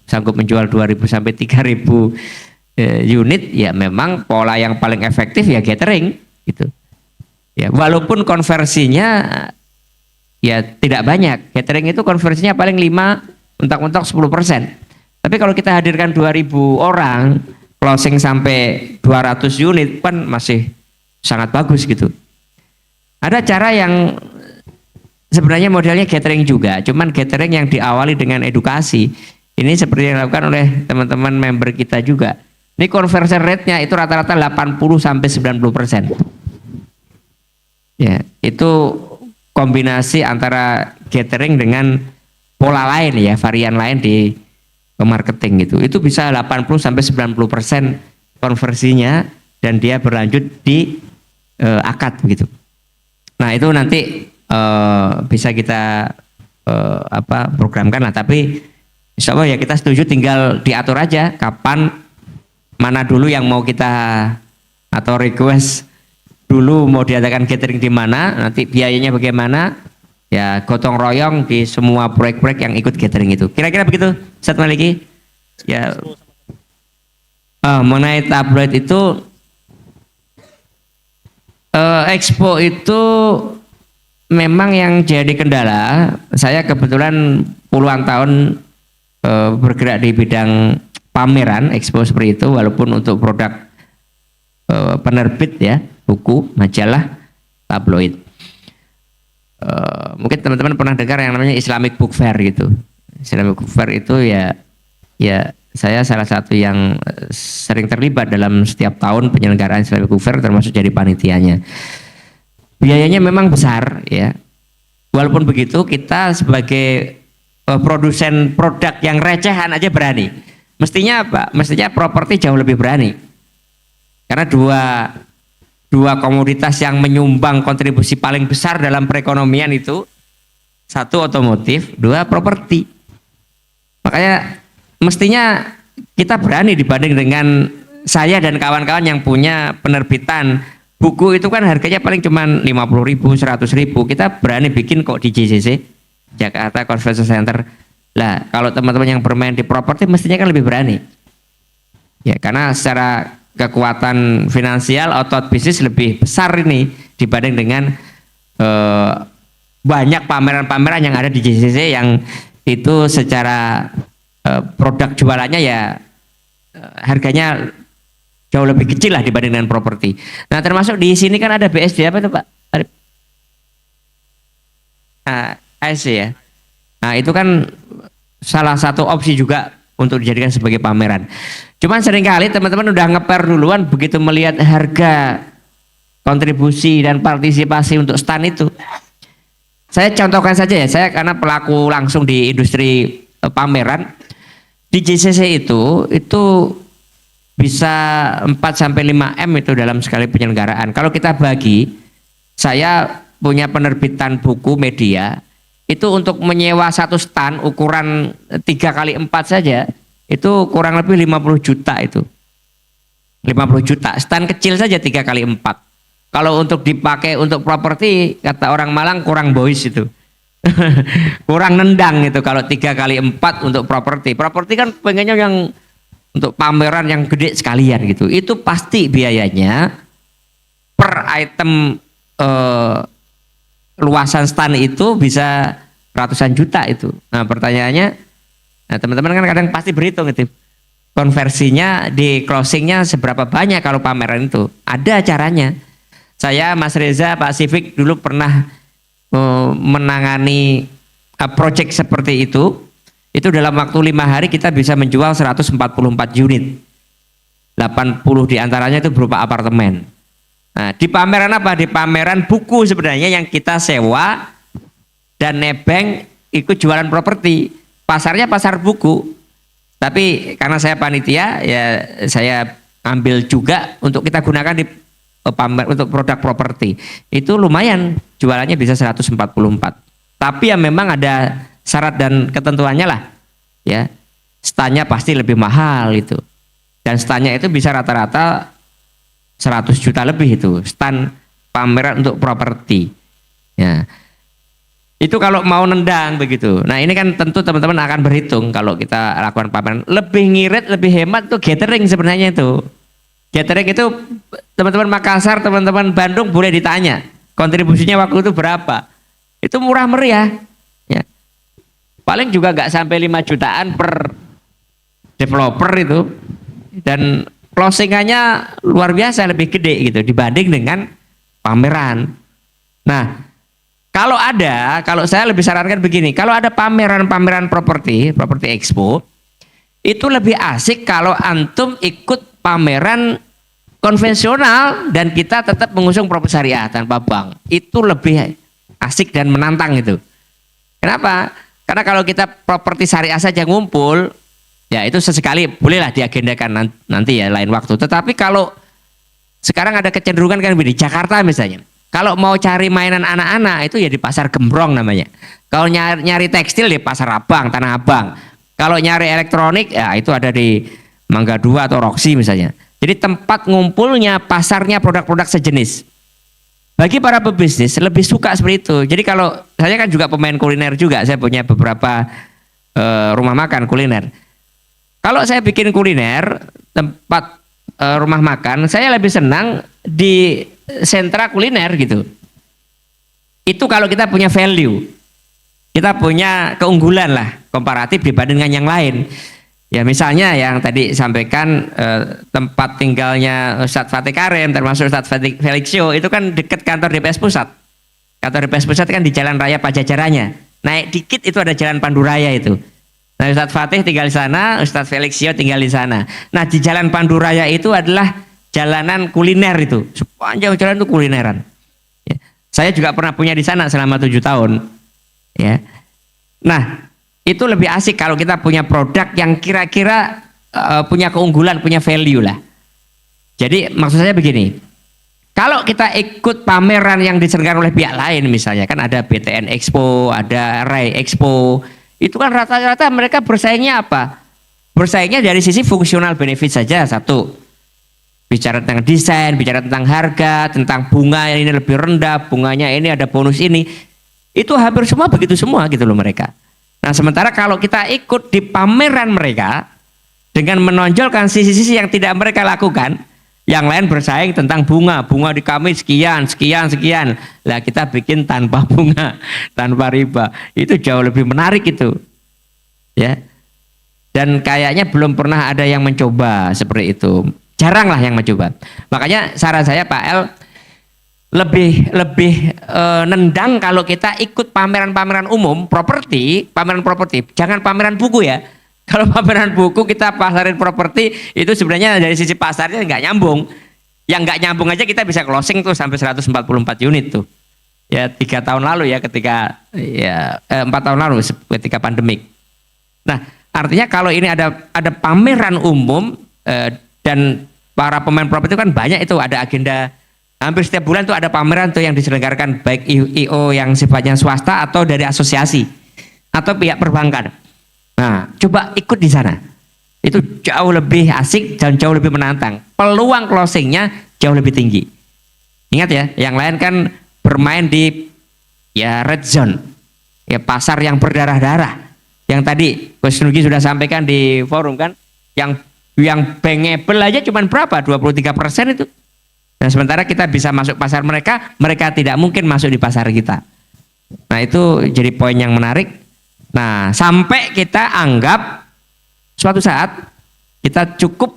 Speaker 2: sanggup menjual 2.000 sampai 3.000 unit? Ya memang pola yang paling efektif ya catering gitu. Ya, walaupun konversinya ya tidak banyak. Catering itu konversinya paling 5, mentok-mentok 10%. Tapi kalau kita hadirkan 2.000 orang, closing sampai 200 unit kan masih sangat bagus gitu. Ada cara yang sebenarnya modelnya catering juga, cuman catering yang diawali dengan edukasi. Ini seperti yang dilakukan oleh teman-teman member kita juga. Ini conversion rate-nya itu rata-rata 80 sampai 90%. Ya, itu kombinasi antara catering dengan pola lain ya, varian lain di marketing gitu. Itu bisa 80 sampai 90% konversinya, dan dia berlanjut di akad begitu. Nah, itu nanti bisa kita programkan lah, tapi insya Allah ya kita setuju, tinggal diatur aja kapan, mana dulu yang mau kita atau request dulu mau diadakan catering di mana, nanti biayanya bagaimana, ya gotong royong di semua proyek-proyek yang ikut catering itu. Kira-kira begitu, Ustaz Maliki. Ya, mengenai tabloid itu, Expo itu memang yang jadi kendala. Saya kebetulan puluhan tahun bergerak di bidang pameran Expo seperti itu, walaupun untuk produk penerbit ya, buku, majalah, tabloid. Mungkin teman-teman pernah dengar yang namanya Islamic Book Fair gitu. Islamic Book Fair itu ya saya salah satu yang sering terlibat dalam setiap tahun penyelenggaraan Islamic Book Fair, termasuk jadi panitianya. Biayanya memang besar ya. Walaupun begitu, kita sebagai produsen produk yang recehan aja berani. Mestinya apa? Mestinya properti jauh lebih berani. Karena dua komoditas yang menyumbang kontribusi paling besar dalam perekonomian itu, 1 otomotif, 2 properti. Makanya mestinya kita berani dibanding dengan saya dan kawan-kawan yang punya penerbitan buku itu kan harganya paling cuma 50.000, 100.000. Kita berani bikin kok di JCC, Jakarta Convention Center. Lah, kalau teman-teman yang bermain di properti mestinya kan lebih berani. Ya, karena secara kekuatan finansial, otot bisnis lebih besar ini dibanding dengan banyak pameran-pameran yang ada di JCC yang itu secara produk jualannya ya harganya jauh lebih kecil lah dibanding dengan properti. Nah, termasuk di sini kan ada BSD apa itu Pak? ASC ya. Nah, itu kan salah satu opsi juga untuk dijadikan sebagai pameran. Cuman seringkali teman-teman udah ngeper duluan begitu melihat harga kontribusi dan partisipasi untuk stand itu. Saya contohkan saja ya, saya karena pelaku langsung di industri pameran. Di JCC itu bisa 4 sampai 5 M itu dalam sekali penyelenggaraan. Kalau kita bagi, saya punya penerbitan buku media, itu untuk menyewa satu stand ukuran 3 kali 4 saja, itu kurang lebih 50 juta itu. 50 juta, stand kecil saja 3 kali 4. Kalau untuk dipakai untuk properti, kata orang Malang kurang boys itu. Kurang nendang itu kalau 3 kali 4 untuk properti. Properti kan pengennya yang untuk pameran yang gede sekalian gitu. Itu pasti biayanya per item luasan stand itu bisa ratusan juta itu. Nah pertanyaannya, nah, teman-teman kan kadang pasti berhitung itu. Konversinya di closingnya seberapa banyak kalau pameran itu. Ada caranya. Saya, Mas Reza, Pak Sifik dulu pernah menangani project seperti itu. Itu dalam waktu 5 hari kita bisa menjual 144 unit. 80 diantaranya itu berupa apartemen. Nah, di pameran apa? Di pameran buku sebenarnya yang kita sewa dan nebeng ikut jualan properti. Pasarnya pasar buku. Tapi karena saya panitia, ya saya ambil juga untuk kita gunakan di pamer untuk produk properti. Itu lumayan jualannya bisa 144. Tapi ya memang ada syarat dan ketentuannya lah. Ya. Standnya pasti lebih mahal itu. Dan standnya itu bisa rata-rata 100 juta lebih itu. Stand pameran untuk properti. Ya. Itu kalau mau nendang begitu. Nah, ini kan tentu teman-teman akan berhitung kalau kita lakukan pameran. Lebih ngirit, lebih hemat tuh gathering sebenarnya itu. Gathering itu teman-teman Makassar, teman-teman Bandung boleh ditanya kontribusinya waktu itu berapa. Itu murah meriah. Ya. Paling juga nggak sampai 5 jutaan per developer itu. Dan closingannya luar biasa lebih gede gitu dibanding dengan pameran. Nah, kalau saya lebih sarankan begini, kalau ada pameran-pameran properti expo, itu lebih asik kalau antum ikut pameran konvensional dan kita tetap mengusung properti syariah tanpa bank. Itu lebih asik dan menantang itu. Kenapa? Karena kalau kita properti syariah saja ngumpul, ya itu sesekali bolehlah diagendakan nanti ya lain waktu. Tetapi kalau sekarang ada kecenderungan kan di Jakarta misalnya, kalau mau cari mainan anak-anak itu ya di pasar Gembrong namanya. Kalau nyari tekstil di pasar Abang, Tanah Abang. Kalau nyari elektronik ya itu ada di Mangga 2 atau Roxy misalnya. Jadi tempat ngumpulnya pasarnya produk-produk sejenis. Bagi para pebisnis lebih suka seperti itu. Jadi kalau saya kan juga pemain kuliner juga, saya punya beberapa rumah makan kuliner. Kalau saya bikin kuliner tempat rumah makan, saya lebih senang di sentra kuliner gitu. Itu kalau kita punya value, kita punya keunggulan lah komparatif dibandingkan yang lain. Ya misalnya yang tadi sampaikan tempat tinggalnya Ustadz Fatih Karim termasuk Ustadz Felixio itu kan dekat kantor DPS Pusat. Kantor DPS Pusat kan di Jalan Raya Pajajarannya. Naik dikit itu ada Jalan Panduraya itu. Nah Ustadz Fatih tinggal di sana, Ustadz Felixio tinggal di sana. Nah di Jalan Panduraya itu adalah jalanan kuliner itu. Sepanjang jalan itu kulineran. Ya. Saya juga pernah punya di sana selama 7 tahun. Ya. Nah itu lebih asik kalau kita punya produk yang kira-kira punya keunggulan, punya value lah. Jadi maksud saya begini, kalau kita ikut pameran yang diselenggarakan oleh pihak lain misalnya, kan ada BTN Expo, ada Rai Expo, itu kan rata-rata mereka bersaingnya apa? Bersaingnya dari sisi fungsional benefit saja satu. Bicara tentang desain, bicara tentang harga, tentang bunga ini lebih rendah, bunganya ini ada bonus ini. Itu hampir semua begitu semua gitu loh mereka. Nah sementara kalau kita ikut di pameran mereka dengan menonjolkan sisi-sisi yang tidak mereka lakukan, yang lain bersaing tentang bunga di kami sekian. Lah kita bikin tanpa bunga, tanpa riba, itu jauh lebih menarik itu, ya. Dan kayaknya belum pernah ada yang mencoba seperti itu, jarang lah yang mencoba. Makanya saran saya Pak El, lebih nendang kalau kita ikut pameran-pameran umum properti, pameran properti, jangan pameran buku ya. Kalau pameran buku kita pasarin properti itu sebenarnya dari sisi pasarnya nggak nyambung. Yang nggak nyambung aja kita bisa closing tuh sampai 144 unit tuh. Ya 3 tahun lalu ya ketika 4 tahun lalu ketika pandemik. Nah artinya kalau ini ada pameran umum dan para pemain properti kan banyak itu ada agenda hampir setiap bulan tuh ada pameran tuh yang diselenggarakan baik IO yang sifatnya swasta atau dari asosiasi atau pihak perbankan. Nah, coba ikut di sana. Itu jauh lebih asik dan jauh lebih menantang. Peluang closingnya jauh lebih tinggi. Ingat ya, yang lain kan bermain di red zone, ya pasar yang berdarah-darah. Yang tadi Coach Nugi sudah sampaikan di forum kan, yang bankable aja cuma berapa? 23% itu. Nah, sementara kita bisa masuk pasar mereka, mereka tidak mungkin masuk di pasar kita. Nah, itu jadi poin yang menarik. Nah, sampai kita anggap suatu saat kita cukup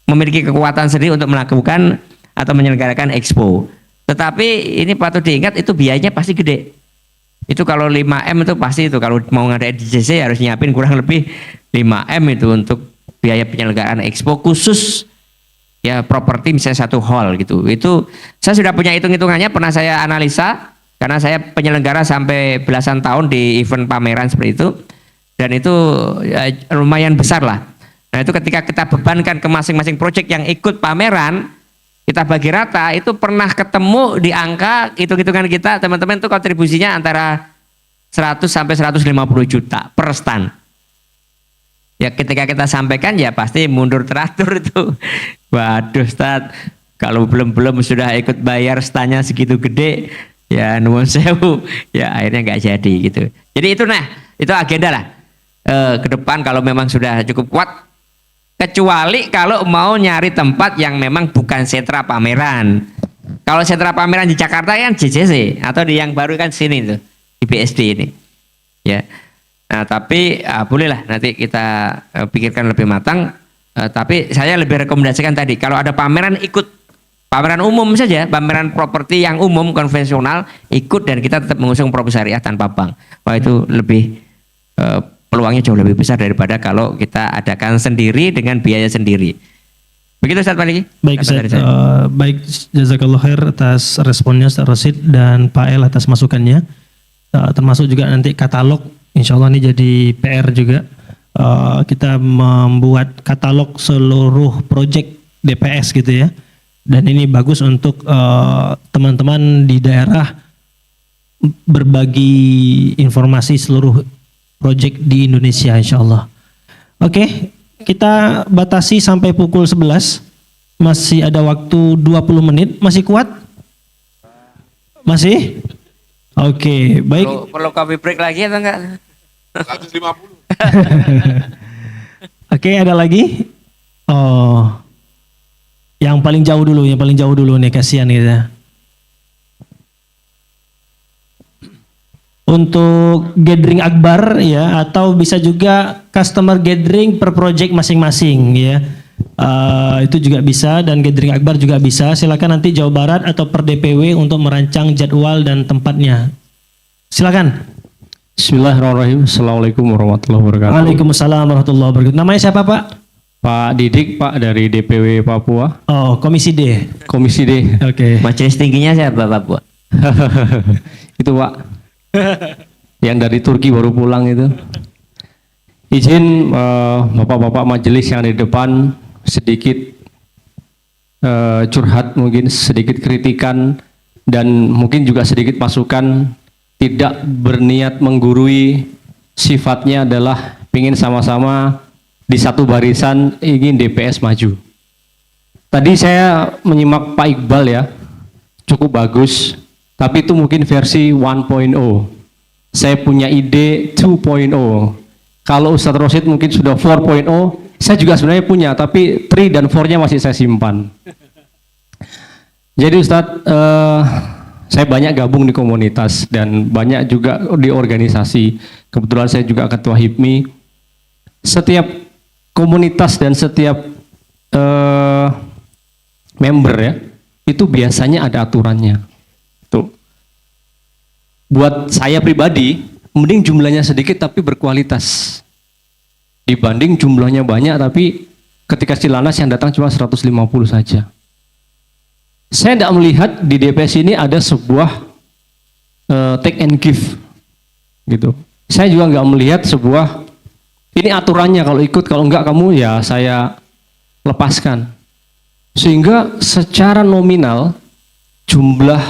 Speaker 2: memiliki kekuatan sendiri untuk melakukan atau menyelenggarakan expo. Tetapi ini patut diingat itu biayanya pasti gede. Itu kalau 5M itu pasti itu kalau mau ngadain DJC harus nyiapin kurang lebih 5M itu untuk biaya penyelenggaraan expo khusus ya properti misalnya 1 hall gitu. Itu saya sudah punya hitung-hitungannya, pernah saya analisa. Karena saya penyelenggara sampai belasan tahun di event pameran seperti itu. Dan itu ya, lumayan besar lah. Nah itu ketika kita bebankan ke masing-masing proyek yang ikut pameran, kita bagi rata, itu pernah ketemu di angka, hitung-hitungan kita, teman-teman itu kontribusinya antara 100 sampai 150 juta per stand. Ya ketika kita sampaikan ya pasti mundur teratur itu. Waduh Ustaz, kalau belum sudah ikut bayar standnya segitu gede, ya nuwun sewu, ya akhirnya nggak jadi gitu. Jadi itu agenda lah ke depan kalau memang sudah cukup kuat. Kecuali kalau mau nyari tempat yang memang bukan sentra pameran. Kalau sentra pameran di Jakarta kan JCC atau di yang baru kan sini tuh di BSD ini. Ya. Nah tapi bolehlah nanti kita pikirkan lebih matang. Tapi saya lebih rekomendasikan tadi kalau ada pameran ikut. Pameran umum saja, pameran properti yang umum konvensional ikut dan kita tetap mengusung Propus Syariah tanpa bank. Wah itu lebih peluangnya jauh lebih besar daripada kalau kita adakan sendiri dengan biaya sendiri. Begitu Ustaz Maliki?
Speaker 1: Baik Ustaz, baik jazakallah khair atas responnya Ustaz Rosid dan Pak El atas masukannya. Termasuk juga nanti katalog, insya Allah ini jadi PR juga. Kita membuat katalog seluruh proyek DPS gitu ya. Dan ini bagus untuk teman-teman di daerah berbagi informasi seluruh proyek di Indonesia insya Allah. Oke, kita batasi sampai pukul 11. Masih ada waktu 20 menit. Masih kuat? Masih? Oke, baik.
Speaker 2: Perlu coffee break lagi atau enggak?
Speaker 6: 150.
Speaker 1: Oke, ada lagi? Oh. Yang paling jauh dulu nih, kasihan kita. Untuk gathering akbar ya, atau bisa juga customer gathering per project masing-masing ya. Itu juga bisa dan gathering akbar juga bisa. Silakan nanti Jawa Barat atau per DPW untuk merancang jadwal dan tempatnya. Silakan.
Speaker 7: Bismillahirrahmanirrahim. Assalamualaikum warahmatullahi wabarakatuh.
Speaker 1: Waalaikumsalam warahmatullahi wabarakatuh. Namanya siapa Pak?
Speaker 7: Pak Didik, Pak dari DPW Papua.
Speaker 1: Oh, Komisi D.
Speaker 7: Komisi D.
Speaker 1: Oke.
Speaker 2: Majelis tingginya siapa Pak?
Speaker 7: Itu Pak. Yang dari Turki baru pulang itu. Izin Bapak-bapak majelis yang di depan sedikit curhat, mungkin sedikit kritikan dan mungkin juga sedikit masukan. Tidak berniat menggurui, sifatnya adalah ingin sama-sama di satu barisan ingin DPS maju. Tadi saya menyimak Pak Iqbal ya, cukup bagus, tapi itu mungkin versi 1.0. Saya punya ide 2.0. Kalau Ustadz Rosid mungkin sudah 4.0, saya juga sebenarnya punya, tapi 3 dan 4-nya masih saya simpan. Jadi Ustadz, saya banyak gabung di komunitas dan banyak juga di organisasi. Kebetulan saya juga ketua HIPMI. Setiap komunitas dan setiap member ya, itu biasanya ada aturannya. Tuh. Buat saya pribadi, mending jumlahnya sedikit tapi berkualitas. dibanding jumlahnya banyak tapi ketika Silaknas yang datang cuma 150 saja. Saya tidak melihat di DPS ini ada sebuah take and give gitu. Saya juga nggak melihat sebuah ini aturannya, kalau ikut, kalau enggak kamu ya saya lepaskan. Sehingga secara nominal jumlah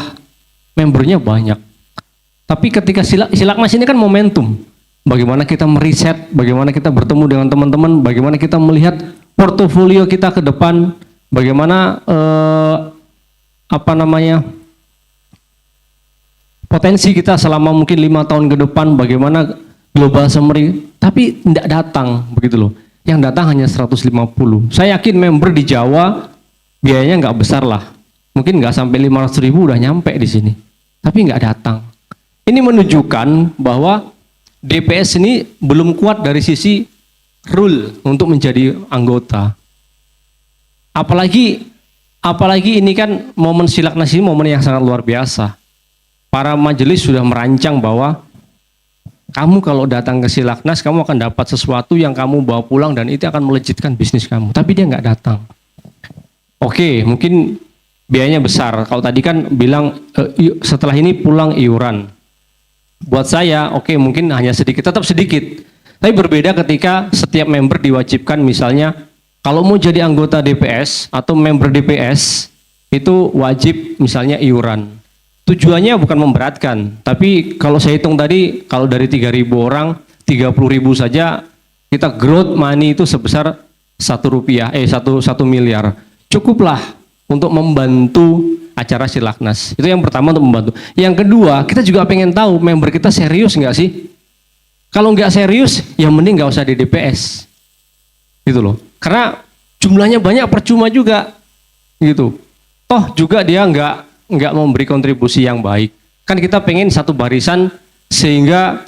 Speaker 7: membernya banyak. Tapi ketika Silaknas ini kan momentum. Bagaimana kita meriset, bagaimana kita bertemu dengan teman-teman, bagaimana kita melihat portofolio kita ke depan, bagaimana potensi kita selama mungkin 5 tahun ke depan, bagaimana global summary, tapi tidak datang begitu loh. Yang datang hanya 150. Saya yakin member di Jawa biayanya nggak besar lah, mungkin nggak sampai 500.000 udah nyampe di sini, tapi nggak datang. Ini menunjukkan bahwa DPS ini belum kuat dari sisi rule untuk menjadi anggota. Apalagi ini kan momen Silaknas ini momen yang sangat luar biasa. Para majelis sudah merancang bahwa kamu kalau datang ke Silaknas kamu akan dapat sesuatu yang kamu bawa pulang dan itu akan melejitkan bisnis kamu. Tapi dia nggak datang. Oke, mungkin biayanya besar. Kalau tadi kan bilang setelah ini pulang iuran. Buat saya, oke, mungkin hanya sedikit, tetap sedikit. Tapi berbeda ketika setiap member diwajibkan, misalnya kalau mau jadi anggota DPS atau member DPS itu wajib misalnya iuran. Tujuannya bukan memberatkan, tapi kalau saya hitung tadi, kalau dari 3.000 orang, 30.000 saja kita growth money itu sebesar 1 miliar. Cukuplah untuk membantu acara Silaknas. Itu yang pertama, untuk membantu. Yang kedua, kita juga pengen tahu member kita serius nggak sih? Kalau nggak serius, ya mending nggak usah di DPS. Gitu loh. Karena jumlahnya banyak, percuma juga. Gitu. Toh juga dia nggak memberi kontribusi yang baik. Kan kita pengen satu barisan sehingga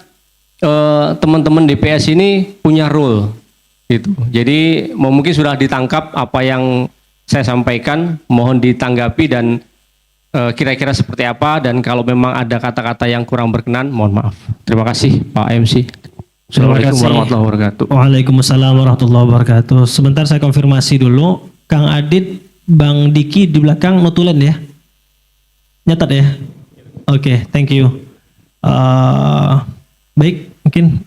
Speaker 7: teman-teman DPS ini punya role. Gitu. Jadi mungkin sudah ditangkap apa yang saya sampaikan, mohon ditanggapi dan kira-kira seperti apa, dan kalau memang ada kata-kata yang kurang berkenan, mohon maaf. Terima kasih Pak MC. Assalamualaikum warahmatullahi wabarakatuh.
Speaker 1: Waalaikumsalam warahmatullahi wabarakatuh. Sebentar saya konfirmasi dulu, Kang Adit, Bang Diki di belakang notulen ya? Nyatat ya? Oke, thank you. Baik, mungkin.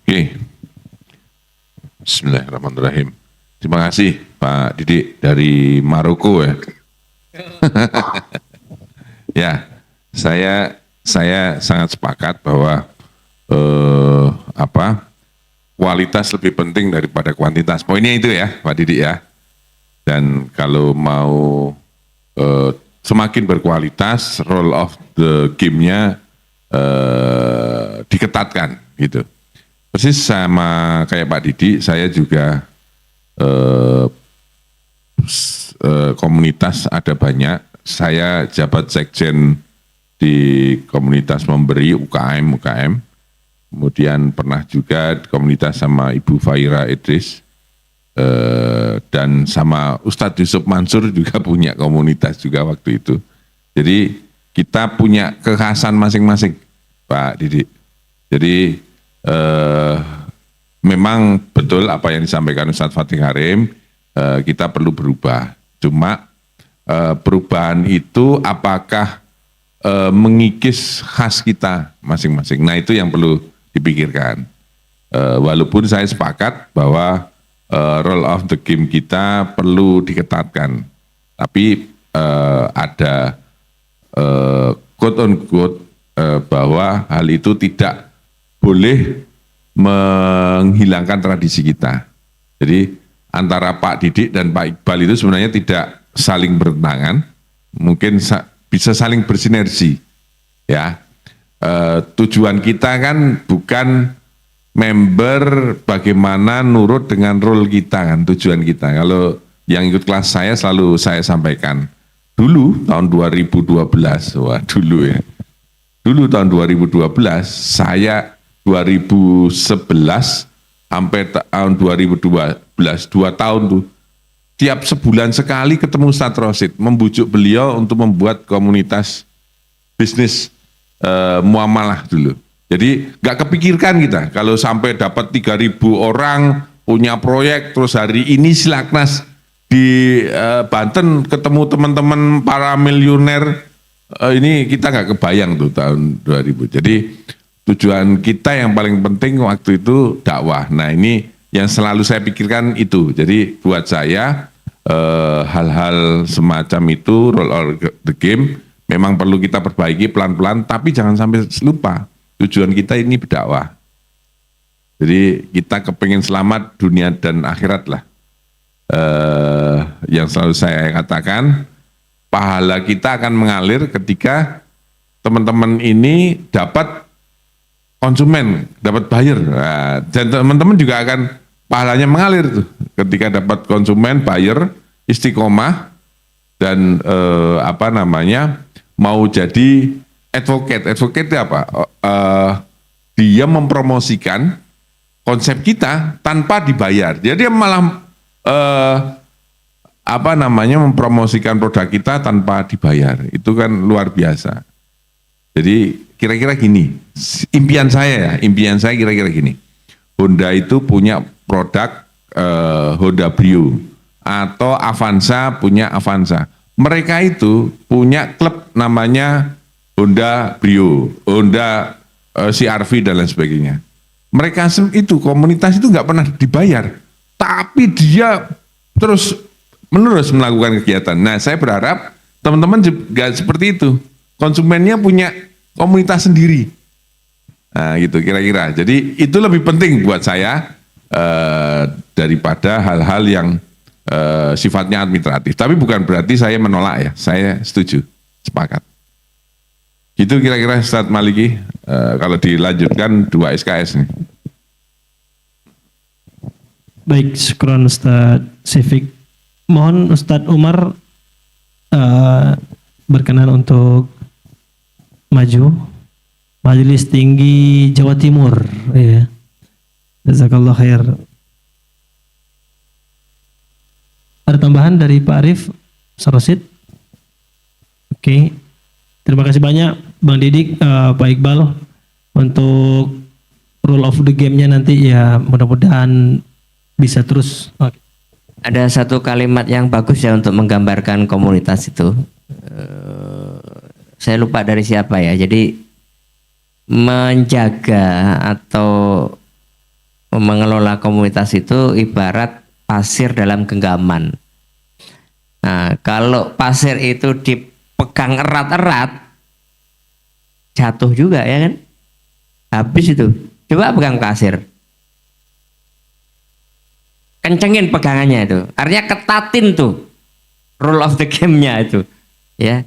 Speaker 6: Oke. Bismillahirrahmanirrahim. Terima kasih Pak Didik dari Maroko ya. Ya, saya sangat sepakat bahwa kualitas lebih penting daripada kuantitas. Poinnya itu ya, Pak Didik ya. Dan kalau mau semakin berkualitas, role of the game-nya diketatkan gitu. Persis sama kayak Pak Didi, saya juga komunitas ada banyak. Saya jabat sekjen di komunitas memberi UKM. Kemudian pernah juga komunitas sama Ibu Faira Idris. Dan sama Ustadz Yusuf Mansur juga punya komunitas juga waktu itu. Jadi kita punya kekhasan masing-masing, Pak Didi. Jadi memang betul apa yang disampaikan Ustadz Fatih Karim, kita perlu berubah. Cuma perubahan itu apakah mengikis khas kita masing-masing. Nah itu yang perlu dipikirkan. Walaupun saya sepakat bahwa role of the game kita perlu diketatkan. Tapi ada quote on quote bahwa hal itu tidak boleh menghilangkan tradisi kita. Jadi antara Pak Didik dan Pak Iqbal itu sebenarnya tidak saling bertentangan, mungkin bisa saling bersinergi. Ya, tujuan kita kan bukan member bagaimana nurut dengan role kita kan, tujuan kita. Kalau yang ikut kelas saya selalu saya sampaikan dulu tahun 2012, wah dulu ya. Dulu tahun 2012 saya 2011 sampai tahun 2012, 2 tahun tuh, tiap sebulan sekali ketemu Ustadz Rosid, membujuk beliau untuk membuat komunitas bisnis muamalah dulu. Jadi nggak kepikirkan kita kalau sampai dapat 3.000 orang punya proyek, terus hari ini Silaknas di Banten ketemu teman-teman para miliuner, ini kita nggak kebayang tuh tahun 2000. Jadi tujuan kita yang paling penting waktu itu dakwah. Nah ini yang selalu saya pikirkan itu. Jadi buat saya hal-hal semacam itu, role of the game, memang perlu kita perbaiki pelan-pelan, tapi jangan sampai lupa tujuan kita ini berdakwah. Jadi kita kepengen selamat dunia dan akhirat lah. Yang selalu saya katakan, pahala kita akan mengalir ketika teman-teman ini dapat konsumen, dapat buyer. Nah, dan teman-teman juga akan pahalanya mengalir tuh ketika dapat konsumen, buyer, istiqomah, dan mau jadi advocate. Advocate itu apa? Dia mempromosikan konsep kita tanpa dibayar. Jadi dia malah mempromosikan produk kita tanpa dibayar. Itu kan luar biasa. Jadi kira-kira gini, impian saya kira-kira gini. Honda itu punya produk Honda Brio, atau Avanza punya Avanza. Mereka itu punya klub namanya Honda Brio, Honda CR-V dan lain sebagainya. Mereka itu komunitas itu nggak pernah dibayar, tapi dia terus menerus melakukan kegiatan. Nah, saya berharap teman-teman juga seperti itu. Konsumennya punya komunitas sendiri. Nah, gitu kira-kira. Jadi itu lebih penting buat saya daripada hal-hal yang sifatnya administratif. Tapi bukan berarti saya menolak ya. Saya setuju, sepakat. Itu kira-kira Ustadz Maliki, kalau dilanjutkan 2 SKS nih.
Speaker 1: Baik, syukran Ustadz Sifik. Mohon Ustadz Umar berkenan untuk maju. Majelis Tinggi Jawa Timur, ya. Jazakallah khair. Ada tambahan dari Pak Arif Sarosid? Oke. Terima kasih banyak Bang Didik, Pak Iqbal, untuk rule of the game-nya nanti ya, mudah-mudahan bisa terus. Oke.
Speaker 2: Ada satu kalimat yang bagus ya untuk menggambarkan komunitas itu. Saya lupa dari siapa ya. Jadi menjaga atau mengelola komunitas itu ibarat pasir dalam genggaman. Nah, kalau pasir itu dipegang erat-erat, jatuh juga ya kan? Habis itu. Coba pegang pasir. Kencengin pegangannya itu. Artinya ketatin tuh rule of the game-nya itu. Ya.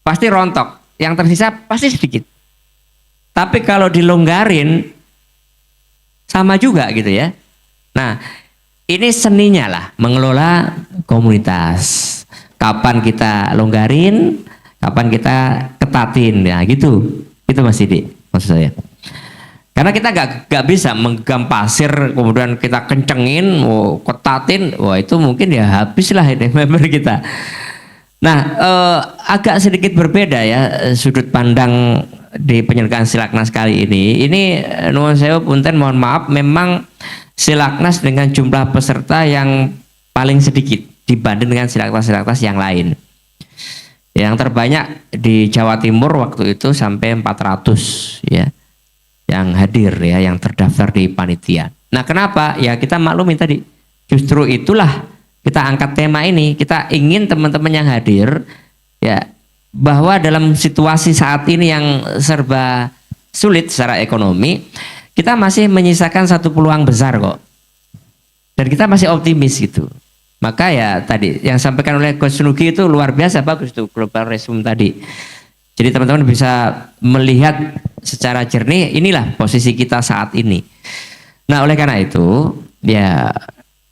Speaker 2: Pasti rontok. Yang tersisa pasti sedikit. Tapi kalau dilonggarin sama juga gitu ya. Nah, ini seninya lah mengelola komunitas. Kapan kita longgarin, kapan kita ketatin, ya gitu. Itu Mas Didi maksud saya. Karena kita gak bisa menggenggam pasir kemudian kita kencengin, ketatin, wah itu mungkin ya habislah ini member kita. Nah, agak sedikit berbeda ya sudut pandang di penyelenggaraan Silaknas kali ini. Ini nuwun sewu punten, mohon maaf, memang Silaknas dengan jumlah peserta yang paling sedikit dibanding dengan Silaknas yang lain. Yang terbanyak di Jawa Timur waktu itu sampai 400 ya, yang hadir ya, yang terdaftar di panitia. Nah, kenapa? Ya kita maklumin tadi. Justru itulah kita angkat tema ini. Kita ingin teman-teman yang hadir ya, bahwa dalam situasi saat ini yang serba sulit secara ekonomi, kita masih menyisakan satu peluang besar kok. Dan kita masih optimis gitu. Maka ya tadi yang sampaikan oleh Coach Nugi itu luar biasa bagus tuh, global resume tadi. Jadi teman-teman bisa melihat secara jernih inilah posisi kita saat ini. Nah, oleh karena itu ya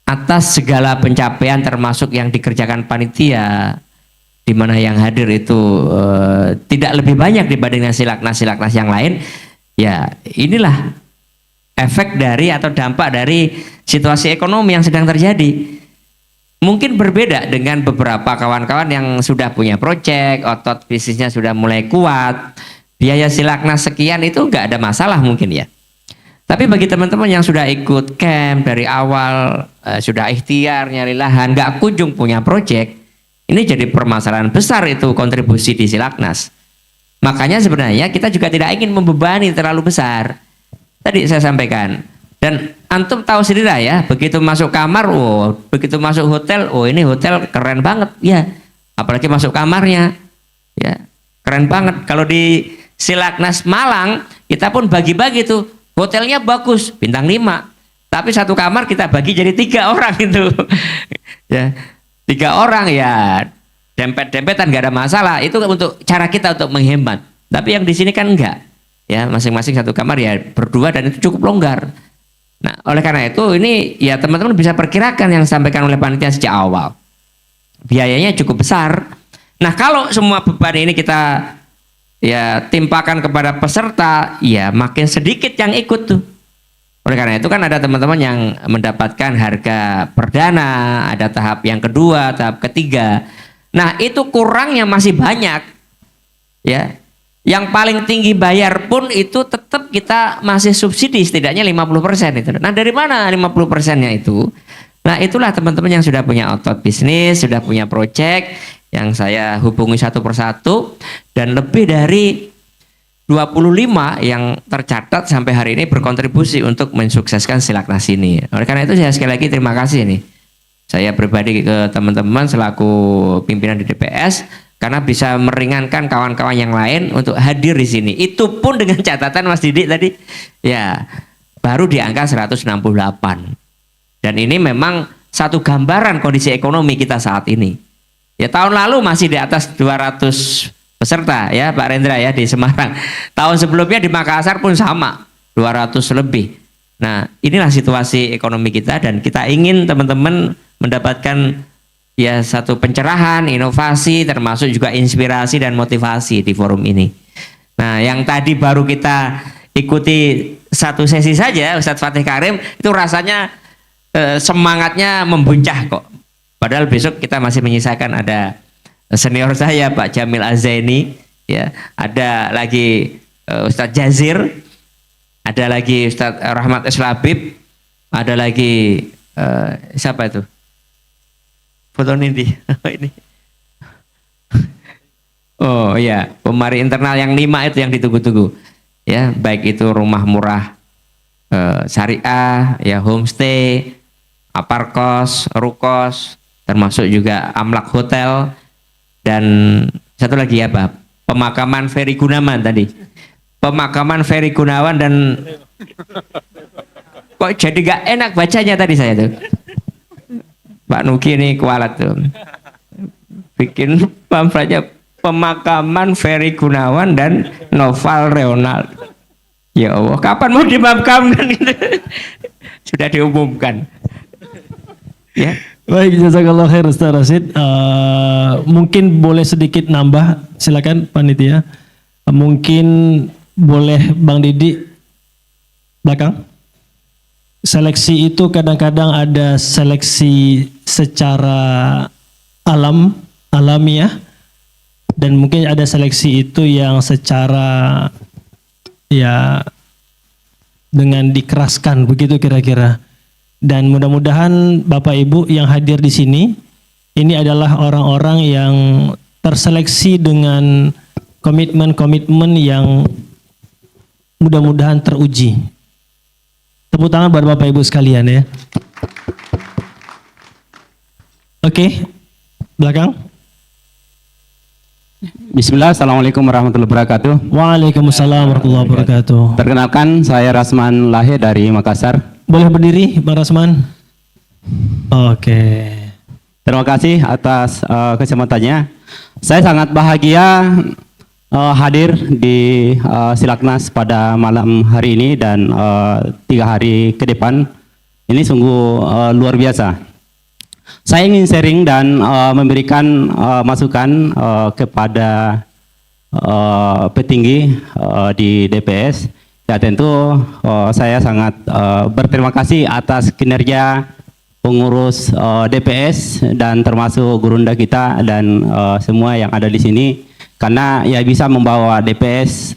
Speaker 2: atas segala pencapaian termasuk yang dikerjakan panitia, di mana yang hadir itu tidak lebih banyak dibandingkan Silaknas yang lain, ya inilah efek dari atau dampak dari situasi ekonomi yang sedang terjadi. mungkin berbeda dengan beberapa kawan-kawan yang sudah punya proyek, otot bisnisnya sudah mulai kuat, biaya silaknas sekian itu nggak ada masalah mungkin ya. Tapi bagi teman-teman yang sudah ikut camp dari awal, sudah ikhtiar nyari lahan, nggak kunjung punya proyek, ini jadi permasalahan besar itu kontribusi di silaknas. Makanya sebenarnya kita juga tidak ingin membebani terlalu besar. Tadi saya sampaikan. Dan antum tahu sendiri lah ya, begitu masuk kamar, begitu masuk hotel, ini hotel keren banget, ya. Apalagi masuk kamarnya, ya keren banget. Kalau di Silaknas Malang, kita pun bagi-bagi tuh, hotelnya bagus, bintang 5, tapi satu kamar kita bagi jadi 3 orang itu, ya 3 orang ya, dempet-dempetan nggak ada masalah. Itu untuk cara kita untuk menghemat. Tapi yang di sini kan enggak, ya masing-masing satu kamar ya berdua dan itu cukup longgar. Nah, oleh karena itu ini ya teman-teman bisa perkirakan yang disampaikan oleh panitia sejak awal. Biayanya cukup besar. Nah, kalau semua beban ini kita ya timpakan kepada peserta, ya makin sedikit yang ikut tuh. Oleh karena itu kan ada teman-teman yang mendapatkan harga perdana, ada tahap yang kedua, tahap ketiga. Nah, itu kurangnya masih banyak. Ya. Yang paling tinggi bayar pun itu tetap kita masih subsidi setidaknya 50% itu. Nah, dari mana 50%-nya itu? Nah, itulah teman-teman yang sudah punya otot bisnis, sudah punya proyek yang saya hubungi satu persatu dan lebih dari 25 yang tercatat sampai hari ini berkontribusi untuk mensukseskan Silaknas ini. Oleh karena itu saya sekali lagi terima kasih nih. Saya pribadi ke teman-teman selaku pimpinan di DPS karena bisa meringankan kawan-kawan yang lain untuk hadir di sini. Itu pun dengan catatan Mas Didik tadi, ya baru di angka 168. Dan ini memang satu gambaran kondisi ekonomi kita saat ini. Ya tahun lalu masih di atas 200 peserta ya Pak Rendra ya di Semarang. Tahun sebelumnya di Makassar pun sama, 200 lebih. Nah inilah situasi ekonomi kita dan kita ingin teman-teman mendapatkan ya satu pencerahan, inovasi, termasuk juga inspirasi dan motivasi di forum ini. Nah, yang tadi baru kita ikuti satu sesi saja, Ustadz Fatih Karim, itu rasanya semangatnya membuncah kok. Padahal besok kita masih menyisakan ada senior saya, Pak Jamil Azaini, ya, ada lagi Ustadz Jazir, ada lagi Ustadz Rahmat Eslabib, ada lagi siapa itu? Foto ini. Oh iya, pemari internal yang 5 itu yang ditunggu-tunggu. Ya, baik itu rumah murah syariah, ya homestay, aparkos, rukos, termasuk juga Amlak Hotel dan satu lagi apa? Pemakaman Ferry Gunawan tadi. Pemakaman Ferry Gunawan dan kok jadi gak enak bacanya tadi saya tuh. Pak Nuki ini kualat tuh bikin pamfletnya pemakaman Ferry Gunawan dan Noval Ronald. Ya Allah, kapan mau dimakamkan itu? Sudah diumumkan. Ya.
Speaker 1: Baik, jazakallah khair Ustaz Rasid. Mungkin boleh sedikit nambah, silakan panitia. Mungkin boleh Bang Didi belakang. Seleksi itu kadang-kadang ada seleksi secara alamiah dan mungkin ada seleksi itu yang secara ya dengan dikeraskan begitu kira-kira. Dan mudah-mudahan Bapak Ibu yang hadir di sini ini adalah orang-orang yang terseleksi dengan komitmen-komitmen yang mudah-mudahan teruji. Tepuk tangan buat Bapak Ibu sekalian ya. Oke, belakang.
Speaker 8: Bismillah, Assalamualaikum warahmatullahi wabarakatuh.
Speaker 1: Waalaikumsalam warahmatullahi wabarakatuh.
Speaker 8: Perkenalkan, saya Rasman Lahir dari Makassar.
Speaker 1: Boleh berdiri, Bang Rasman? Oke.
Speaker 8: Terima kasih atas kesempatannya. Saya sangat bahagia hadir di Silaknas pada malam hari ini dan 3 hari ke depan. Ini sungguh luar biasa. Saya ingin sharing dan memberikan masukan kepada petinggi di DPS. Ya tentu saya sangat berterima kasih atas kinerja pengurus DPS dan termasuk gurunda kita dan semua yang ada di sini, karena ya bisa membawa DPS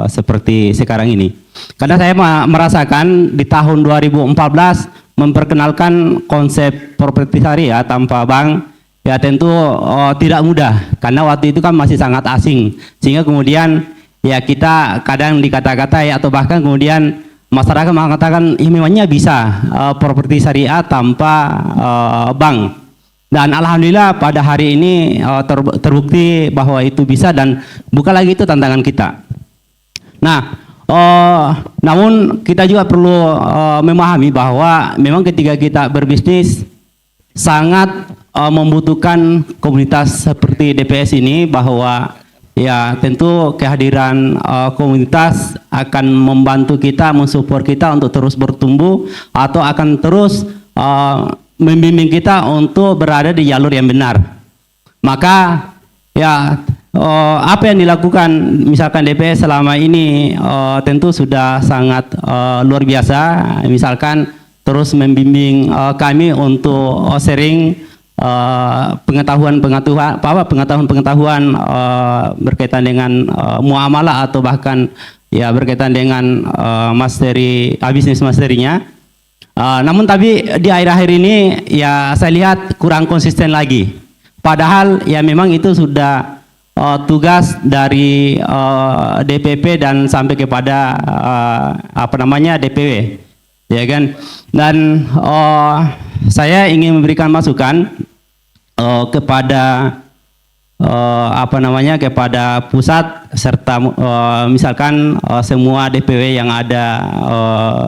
Speaker 8: seperti sekarang ini. Karena saya merasakan di tahun 2014 memperkenalkan konsep properti syariah tanpa bank, ya tentu tidak mudah, karena waktu itu kan masih sangat asing, sehingga kemudian ya kita kadang dikata-katai atau bahkan kemudian masyarakat mengatakan ya memangnya bisa properti syariah tanpa bank. Dan alhamdulillah pada hari ini terbukti bahwa itu bisa, dan bukan lagi itu tantangan kita. Nah, namun kita juga perlu memahami bahwa memang ketika kita berbisnis sangat membutuhkan komunitas seperti DPS ini, bahwa ya tentu kehadiran komunitas akan membantu kita, mensupport kita untuk terus bertumbuh, atau akan terus membimbing kita untuk berada di jalur yang benar. Maka ya apa yang dilakukan misalkan DPS selama ini tentu sudah sangat luar biasa. Misalkan terus membimbing kami untuk sharing pengetahuan berkaitan dengan muamalah atau bahkan ya berkaitan dengan bisnis masterinya. Namun tapi di akhir-akhir ini ya saya lihat kurang konsisten lagi. Padahal ya memang itu sudah tugas dari DPP dan sampai kepada DPW, ya kan. Dan saya ingin memberikan masukan kepada kepada pusat serta misalkan semua DPW yang ada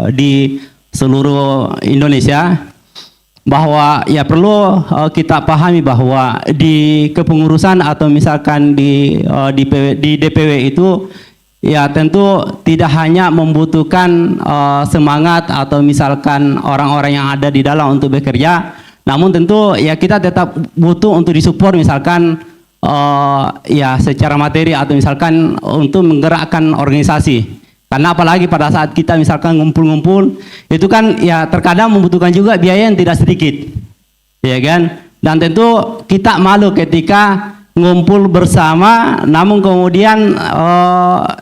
Speaker 8: di seluruh Indonesia, bahwa ya perlu kita pahami bahwa di kepengurusan atau misalkan di DPW itu ya tentu tidak hanya membutuhkan semangat atau misalkan orang-orang yang ada di dalam untuk bekerja, namun tentu ya kita tetap butuh untuk disupport misalkan ya secara materi atau misalkan untuk menggerakkan organisasi. Karena apalagi pada saat kita misalkan ngumpul-ngumpul, itu kan ya terkadang membutuhkan juga biaya yang tidak sedikit, ya kan. Dan tentu kita malu ketika ngumpul bersama, namun kemudian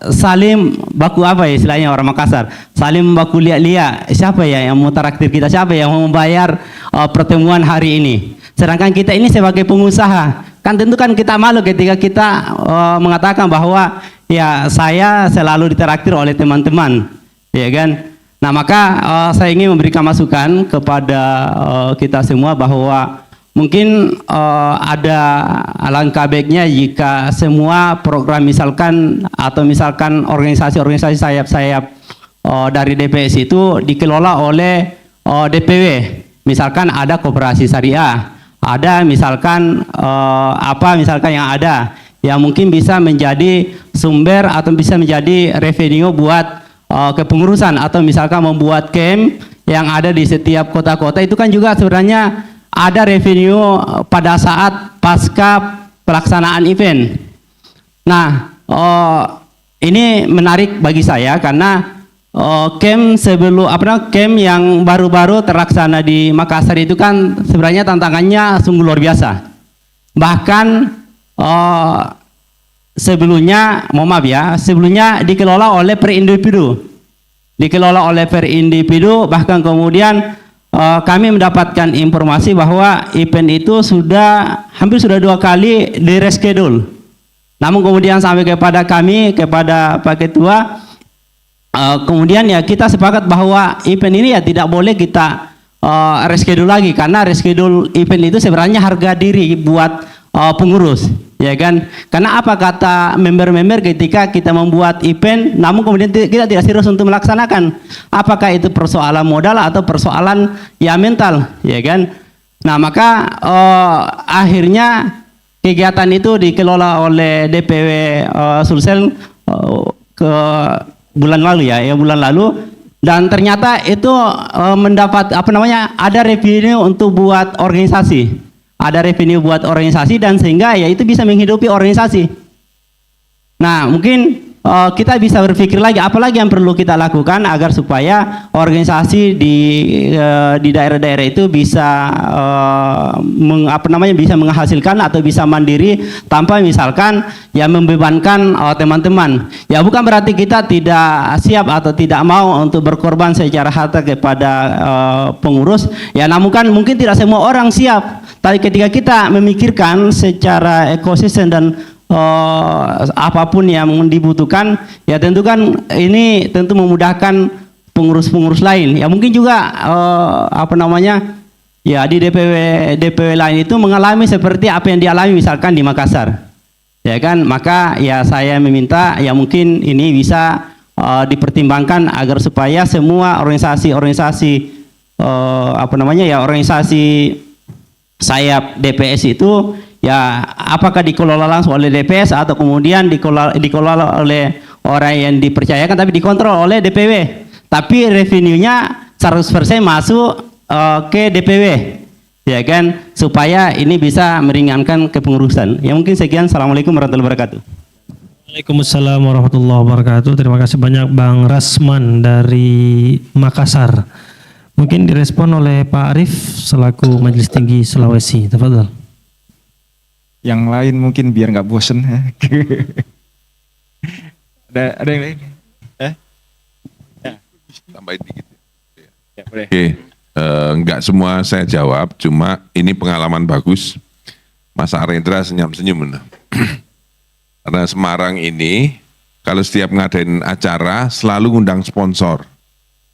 Speaker 8: saling baku istilahnya orang Makassar, saling baku liak-liak, siapa ya yang mau traktir kita, siapa yang mau membayar pertemuan hari ini. Sedangkan kita ini sebagai pengusaha, kan tentu kan kita malu ketika kita mengatakan bahwa ya saya selalu ditraktir oleh teman-teman, ya kan. Nah maka saya ingin memberikan masukan kepada kita semua bahwa mungkin ada alangkah baiknya jika semua program misalkan atau misalkan organisasi-organisasi sayap-sayap dari DPS itu dikelola oleh DPW. Misalkan ada koperasi syariah, ada misalkan misalkan yang ada yang mungkin bisa menjadi sumber atau bisa menjadi revenue buat kepengurusan, atau misalkan membuat camp yang ada di setiap kota-kota, itu kan juga sebenarnya ada revenue pada saat pasca pelaksanaan event. Nah, ini menarik bagi saya karena camp yang baru-baru terlaksana di Makassar itu kan sebenarnya tantangannya sungguh luar biasa. Bahkan sebelumnya dikelola oleh per individu, bahkan kemudian kami mendapatkan informasi bahwa event itu hampir sudah 2 kali di reschedule. Namun kemudian sampai kepada Pak Ketua, kemudian ya kita sepakat bahwa event ini ya tidak boleh kita reschedule lagi, karena reschedule event itu sebenarnya harga diri buat pengurus, ya kan. Karena apa kata member-member ketika kita membuat event namun kemudian kita tidak serius untuk melaksanakan, apakah itu persoalan modal atau persoalan ya mental, ya kan. Nah maka akhirnya kegiatan itu dikelola oleh DPW Sulsel ke bulan lalu, dan ternyata itu mendapat ada revenue untuk buat organisasi. Dan sehingga ya itu bisa menghidupi organisasi. Nah mungkin kita bisa berpikir lagi apalagi yang perlu kita lakukan agar supaya organisasi di daerah-daerah itu bisa bisa menghasilkan atau bisa mandiri tanpa misalkan ya membebankan teman-teman. Ya bukan berarti kita tidak siap atau tidak mau untuk berkorban secara harta kepada pengurus. Ya namun kan mungkin tidak semua orang siap. Tapi ketika kita memikirkan secara ekosistem dan apapun yang dibutuhkan, ya tentu kan ini tentu memudahkan pengurus-pengurus lain. Ya mungkin juga ya di DPW lain itu mengalami seperti apa yang dialami misalkan di Makassar. Ya kan, maka ya saya meminta ya mungkin ini bisa dipertimbangkan agar supaya semua organisasi organisasi sayap DPS itu ya apakah dikelola langsung oleh DPS atau kemudian dikelola oleh orang yang dipercayakan tapi dikontrol oleh DPW. Tapi revenue-nya 100% masuk ke DPW. Ya kan, supaya ini bisa meringankan kepengurusan. Ya mungkin sekian. Assalamualaikum warahmatullahi wabarakatuh.
Speaker 1: Waalaikumsalam warahmatullahi wabarakatuh. Terima kasih banyak Bang Rasman dari Makassar. Mungkin direspon oleh Pak Arief selaku Majelis Tinggi Sulawesi. Tafadhol.
Speaker 4: Yang lain mungkin biar nggak bosen. ada yang lain?
Speaker 6: Tambahin dikit.
Speaker 4: Ya, boleh.
Speaker 6: Oke, nggak semua saya jawab, cuma ini pengalaman bagus. Mas Arendra senyum-senyum. Karena Semarang ini, kalau setiap ngadain acara, selalu ngundang sponsor.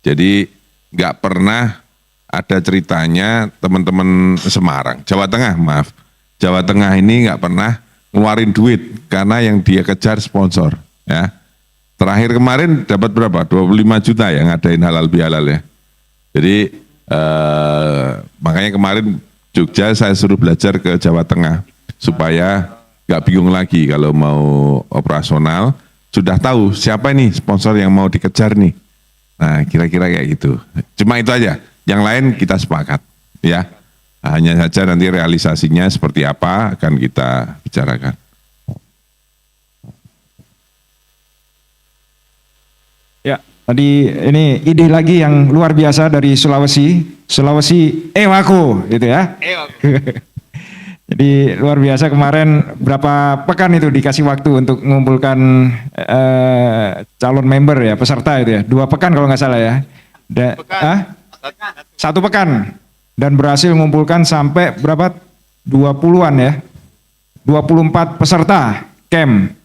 Speaker 6: Jadi, nggak pernah ada ceritanya teman-teman Semarang, Jawa Tengah, maaf. Jawa Tengah ini nggak pernah ngeluarin duit, karena yang dia kejar sponsor. Ya. Terakhir kemarin dapat berapa? 25 juta ya ngadain halal bihalal ya. Jadi makanya kemarin Jogja saya suruh belajar ke Jawa Tengah supaya nggak bingung lagi kalau mau operasional, sudah tahu siapa nih sponsor yang mau dikejar nih. Nah kira-kira kayak gitu. Cuma itu aja. Yang lain kita sepakat ya. Hanya saja nanti realisasinya seperti apa akan kita bicarakan.
Speaker 4: Ya, tadi ini ide lagi yang luar biasa dari Sulawesi Ewako gitu ya. Jadi luar biasa kemarin berapa pekan itu dikasih waktu untuk mengumpulkan calon member ya, peserta itu ya. 2 pekan kalau nggak salah ya. 1 pekan dan berhasil mengumpulkan sampai berapa? 20-an ya. 24 peserta camp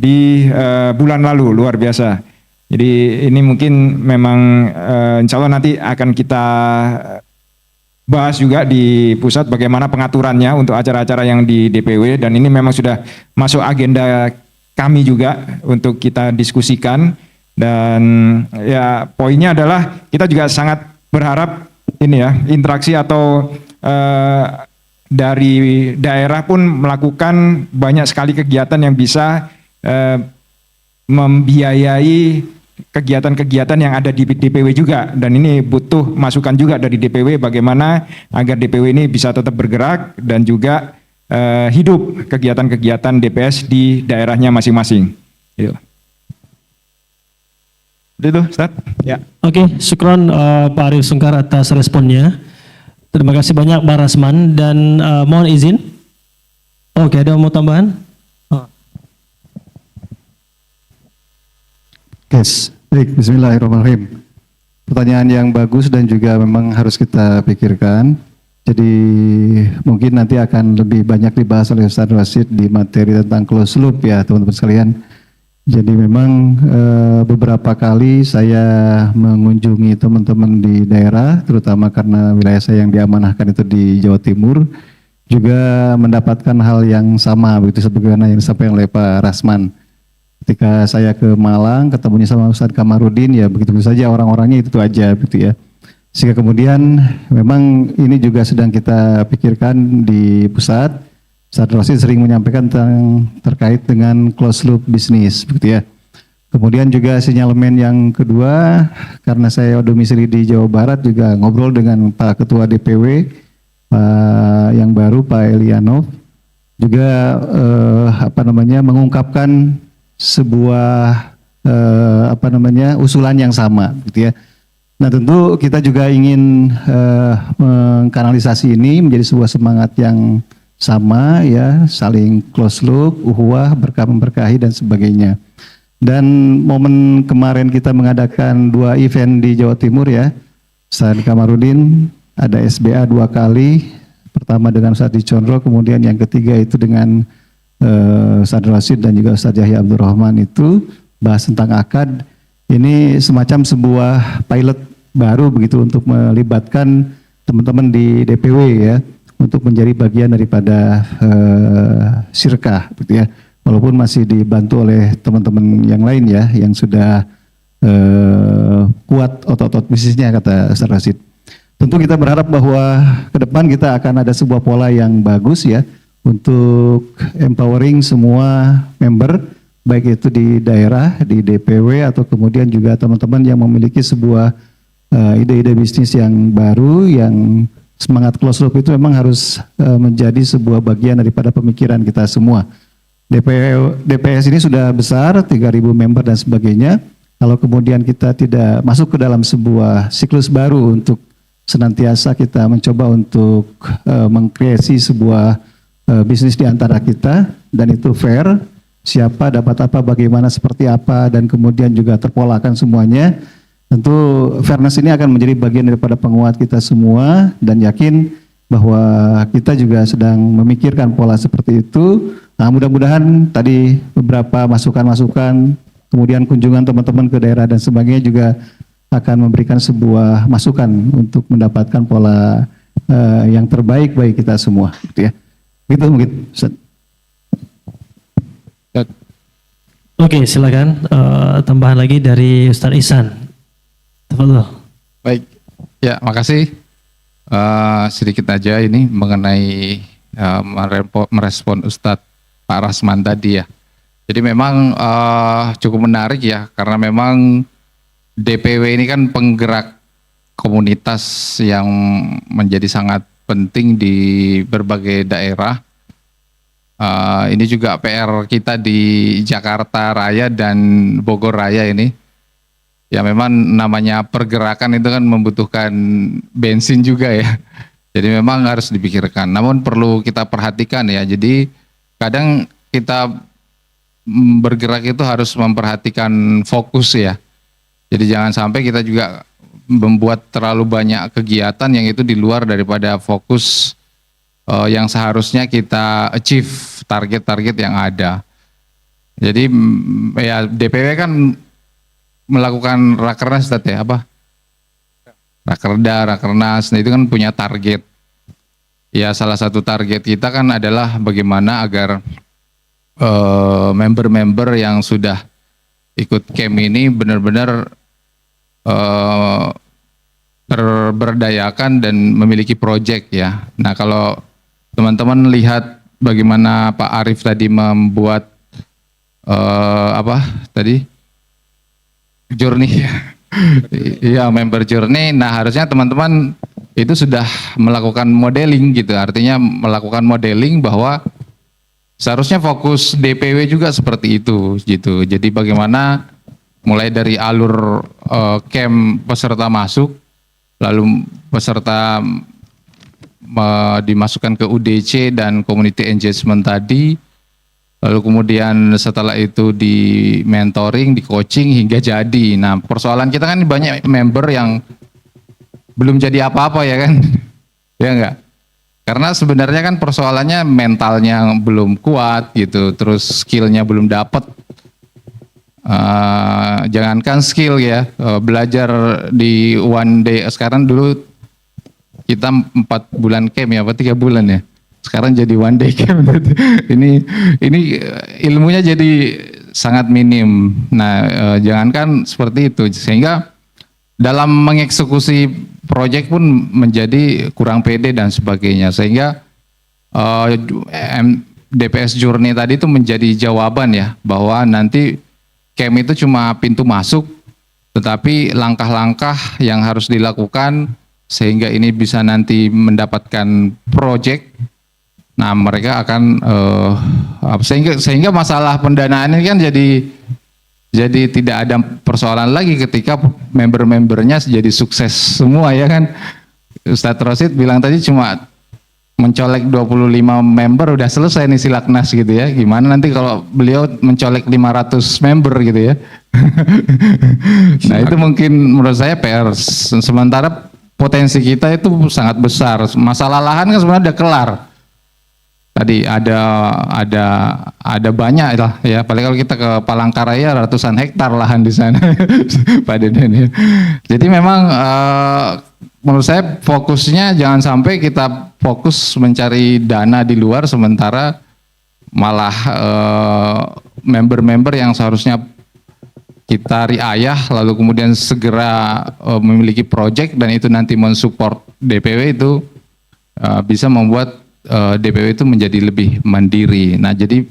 Speaker 4: di bulan lalu, luar biasa. Jadi ini mungkin memang insya Allah nanti akan kita bahas juga di pusat bagaimana pengaturannya untuk acara-acara yang di DPW, dan ini memang sudah masuk agenda kami juga untuk kita diskusikan. Dan ya poinnya adalah kita juga sangat berharap ini ya interaksi atau dari daerah pun melakukan banyak sekali kegiatan yang bisa membiayai kegiatan-kegiatan yang ada di DPW juga, dan ini butuh masukan juga dari DPW bagaimana agar DPW ini bisa tetap bergerak dan juga hidup kegiatan-kegiatan DPS di daerahnya masing-masing. Gitu. Itu, Ustaz. Ya.
Speaker 1: Oke, syukron Pak Arief Sungkar atas responnya. Terima kasih banyak Pak Rasman dan mohon izin. Oke, ada mau tambahan?
Speaker 9: Yes, baik, bismillahirrahmanirrahim. Pertanyaan yang bagus dan juga memang harus kita pikirkan. Jadi mungkin nanti akan lebih banyak dibahas oleh Ustaz Wasid di materi tentang closed loop ya teman-teman sekalian. Jadi memang beberapa kali saya mengunjungi teman-teman di daerah, terutama karena wilayah saya yang diamanahkan itu di Jawa Timur, juga mendapatkan hal yang sama begitu sebagaimana yang disampaikan oleh Pak Rasman. Ketika saya ke Malang, ketemunya sama Ustadz Kamarudin, ya begitu saja orang-orangnya itu aja, gitu ya. Sehingga kemudian memang ini juga sedang kita pikirkan di pusat. Ustadz Rosid sering menyampaikan terkait dengan closed loop bisnis, begitu ya. Kemudian juga sinyalemen yang kedua, karena saya domisili di Jawa Barat, juga ngobrol dengan Pak Ketua DPW, Pak yang baru, Pak Elianov, juga mengungkapkan sebuah usulan yang sama, gitu ya. Nah tentu kita juga ingin mengkanalisasi ini menjadi sebuah semangat yang sama ya, saling close loop, uhuwah, berkah memberkahi dan sebagainya. Dan momen kemarin kita mengadakan 2 event di Jawa Timur ya, Ustaz Kamarudin ada SBA 2 kali, pertama dengan Ustaz Dicondro, kemudian yang ketiga itu dengan Ustaz Rasid dan juga Ustaz Yahya Abdurrahman, itu bahas tentang akad. Ini semacam sebuah pilot baru begitu untuk melibatkan teman-teman di DPW ya, untuk menjadi bagian daripada syirkah gitu ya. Walaupun masih dibantu oleh teman-teman yang lain ya, yang sudah kuat otot-otot bisnisnya, kata Ustaz Rasid. Tentu kita berharap bahwa ke depan kita akan ada sebuah pola yang bagus ya, untuk empowering semua member, baik itu di daerah, di DPW, atau kemudian juga teman-teman yang memiliki sebuah ide-ide bisnis yang baru, yang semangat close loop itu memang harus menjadi sebuah bagian daripada pemikiran kita semua. DPS ini sudah besar, 3.000 member dan sebagainya. Kalau kemudian kita tidak masuk ke dalam sebuah siklus baru untuk senantiasa kita mencoba untuk mengkreasi sebuah bisnis di antara kita, dan itu fair, siapa dapat apa, bagaimana, seperti apa, dan kemudian juga terpolakan semuanya. Tentu fairness ini akan menjadi bagian daripada penguat kita semua, dan yakin bahwa kita juga sedang memikirkan pola seperti itu. Nah, mudah-mudahan tadi beberapa masukan-masukan, kemudian kunjungan teman-teman ke daerah dan sebagainya juga akan memberikan sebuah masukan untuk mendapatkan pola yang terbaik bagi kita semua, gitu ya. Gitu mungkin, Ustaz.
Speaker 1: Oke, silakan tambahan lagi dari Ustaz Ihsan. Tafadhol.
Speaker 10: Baik, ya makasih. Sedikit aja ini mengenai merespon Ustadz Pak Rasman tadi ya. Jadi memang cukup menarik ya, karena memang DPW ini kan penggerak komunitas yang menjadi sangat penting di berbagai daerah. Ini juga PR kita di Jakarta Raya dan Bogor Raya ini. Ya memang namanya pergerakan itu kan membutuhkan bensin juga ya. Jadi memang harus dipikirkan. Namun perlu kita perhatikan ya. Jadi kadang kita bergerak itu harus memperhatikan fokus ya. Jadi jangan sampai kita juga membuat terlalu banyak kegiatan yang itu di luar daripada fokus yang seharusnya kita achieve target-target yang ada. Jadi ya DPW kan melakukan rakernas tadi ya, apa? Rakernas, nah itu kan punya target. Ya salah satu target kita kan adalah bagaimana agar member-member yang sudah ikut camp ini benar-benar terberdayakan dan memiliki project ya. Nah kalau teman-teman lihat bagaimana Pak Arief tadi membuat journey, ya member journey. Nah harusnya teman-teman itu sudah melakukan modeling gitu, artinya melakukan modeling bahwa seharusnya fokus DPW juga seperti itu gitu. Jadi bagaimana mulai dari alur camp peserta masuk, lalu peserta dimasukkan ke UDC dan community engagement tadi. Lalu kemudian setelah itu di mentoring, di coaching hingga jadi. Nah persoalan kita kan banyak member yang belum jadi apa-apa ya kan, ya enggak? Karena sebenarnya kan persoalannya mentalnya belum kuat gitu, terus skillnya belum dapat. Jangankan skill ya, belajar di one day. Sekarang dulu kita 4 bulan camp ya, apa 3 bulan ya? Sekarang jadi one day camp. ini ilmunya jadi sangat minim. Nah, jangankan seperti itu, sehingga dalam mengeksekusi proyek pun menjadi kurang pede dan sebagainya. Sehingga DPS Journey tadi itu menjadi jawaban ya, bahwa nanti camp itu cuma pintu masuk, tetapi langkah-langkah yang harus dilakukan sehingga ini bisa nanti mendapatkan proyek. Nah mereka akan sehingga masalah pendanaan ini kan jadi Jadi tidak ada persoalan lagi ketika member-membernya jadi sukses semua ya kan. Ustadz Rosid bilang tadi cuma mencolek 25 member udah selesai nih Silaknas gitu ya. Gimana nanti kalau beliau mencolek 500 member gitu ya. Nah itu mungkin menurut saya PR. Sementara potensi kita itu sangat besar. Masalah lahan kan sebenarnya udah kelar. Tadi ada banyak lah ya. Apalagi kalau kita ke Palangkaraya ratusan hektar lahan di sana, Pak Deden ya. Jadi memang menurut saya fokusnya jangan sampai kita fokus mencari dana di luar sementara malah member-member yang seharusnya kita riayah lalu kemudian segera memiliki project dan itu nanti mensupport DPW itu bisa membuat DPW itu menjadi lebih mandiri. Nah, jadi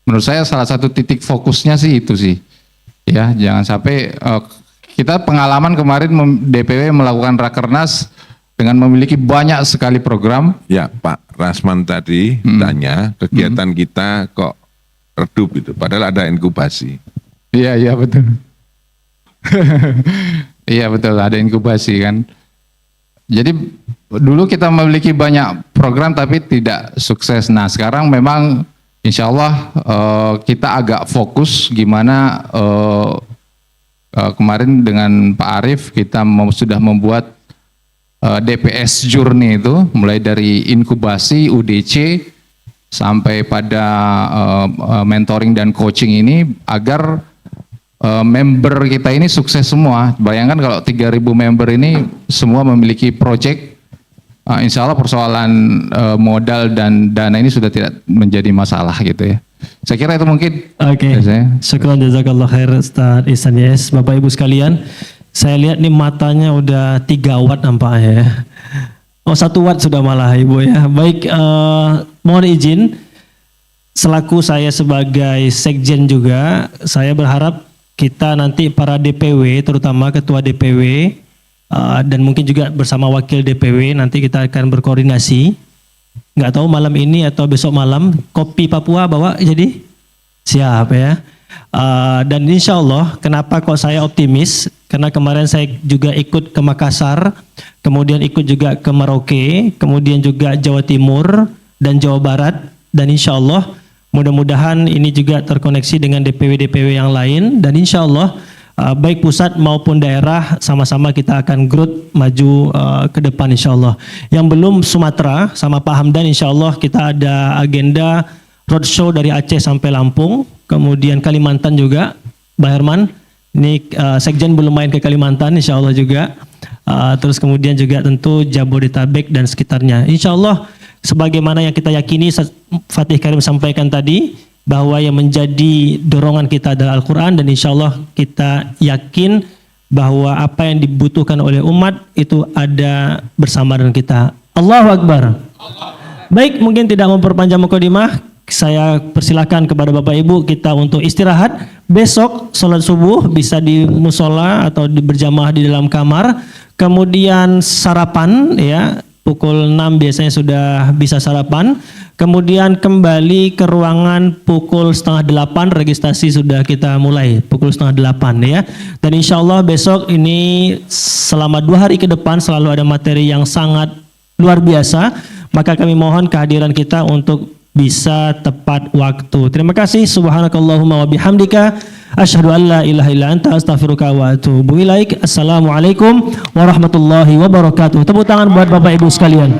Speaker 10: menurut saya salah satu titik fokusnya sih itu sih. Ya, jangan sampai kita pengalaman kemarin DPW melakukan rakernas dengan memiliki banyak sekali program.
Speaker 6: Ya, Pak Rasman tadi tanya kegiatan kita kok redup itu, padahal ada inkubasi.
Speaker 10: Iya betul. Iya betul, ada inkubasi kan. Jadi dulu kita memiliki banyak program tapi tidak sukses. Nah sekarang memang insya Allah kita agak fokus gimana kemarin dengan Pak Arief kita sudah membuat DPS Journey itu mulai dari inkubasi, UDC sampai pada mentoring dan coaching ini agar member kita ini sukses semua. Bayangkan kalau 3.000 member ini semua memiliki project, insya Allah persoalan modal dan dana ini sudah tidak menjadi masalah gitu ya. Saya kira itu mungkin.
Speaker 1: Oke. Syukran jazakallah khair Ustaz Ihsan Yes. Bapak Ibu sekalian, saya lihat nih matanya udah 3 watt nampaknya ya. Oh 1 watt sudah malah Ibu ya. Baik, mohon izin selaku saya sebagai sekjen juga, saya berharap kita nanti para DPW, terutama ketua DPW dan mungkin juga bersama wakil DPW nanti kita akan berkoordinasi. Nggak tahu malam ini atau besok malam kopi Papua bawa jadi siap ya. Dan insya Allah kenapa kok saya optimis? Karena kemarin saya juga ikut ke Makassar, kemudian ikut juga ke Merauke, kemudian juga Jawa Timur dan Jawa Barat, dan insya Allah mudah-mudahan ini juga terkoneksi dengan DPW-DPW yang lain, dan insya Allah baik pusat maupun daerah sama-sama kita akan growth maju ke depan insya Allah. Yang belum Sumatera sama Pak Hamdan insya Allah kita ada agenda roadshow dari Aceh sampai Lampung, kemudian Kalimantan juga, Pak Herman, ini Sekjen belum main ke Kalimantan insya Allah juga, terus kemudian juga tentu Jabodetabek dan sekitarnya. Insya Allah sebagaimana yang kita yakini Fatih Karim sampaikan tadi, bahwa yang menjadi dorongan kita adalah Al-Quran, dan insya Allah kita yakin bahwa apa yang dibutuhkan oleh umat itu ada bersama dengan kita. Allahu Akbar. Baik, mungkin tidak memperpanjang mukadimah, saya persilakan kepada Bapak Ibu kita untuk istirahat. Besok sholat subuh bisa di musola atau berjamaah di dalam kamar, kemudian sarapan ya. Pukul 6 biasanya sudah bisa sarapan. Kemudian kembali ke ruangan pukul 7:30, registrasi sudah kita mulai pukul 7:30 ya. Dan insya Allah besok ini selama 2 hari ke depan selalu ada materi yang sangat luar biasa. Maka kami mohon kehadiran kita untuk bisa tepat waktu. Terima kasih. Subhanakallahumma wa bihamdika asyhadu an la ilaha illa anta astaghfiruka wa atubu ilaik. Assalamualaikum warahmatullahi wabarakatuh. Tepuk tangan buat Bapak Ibu sekalian.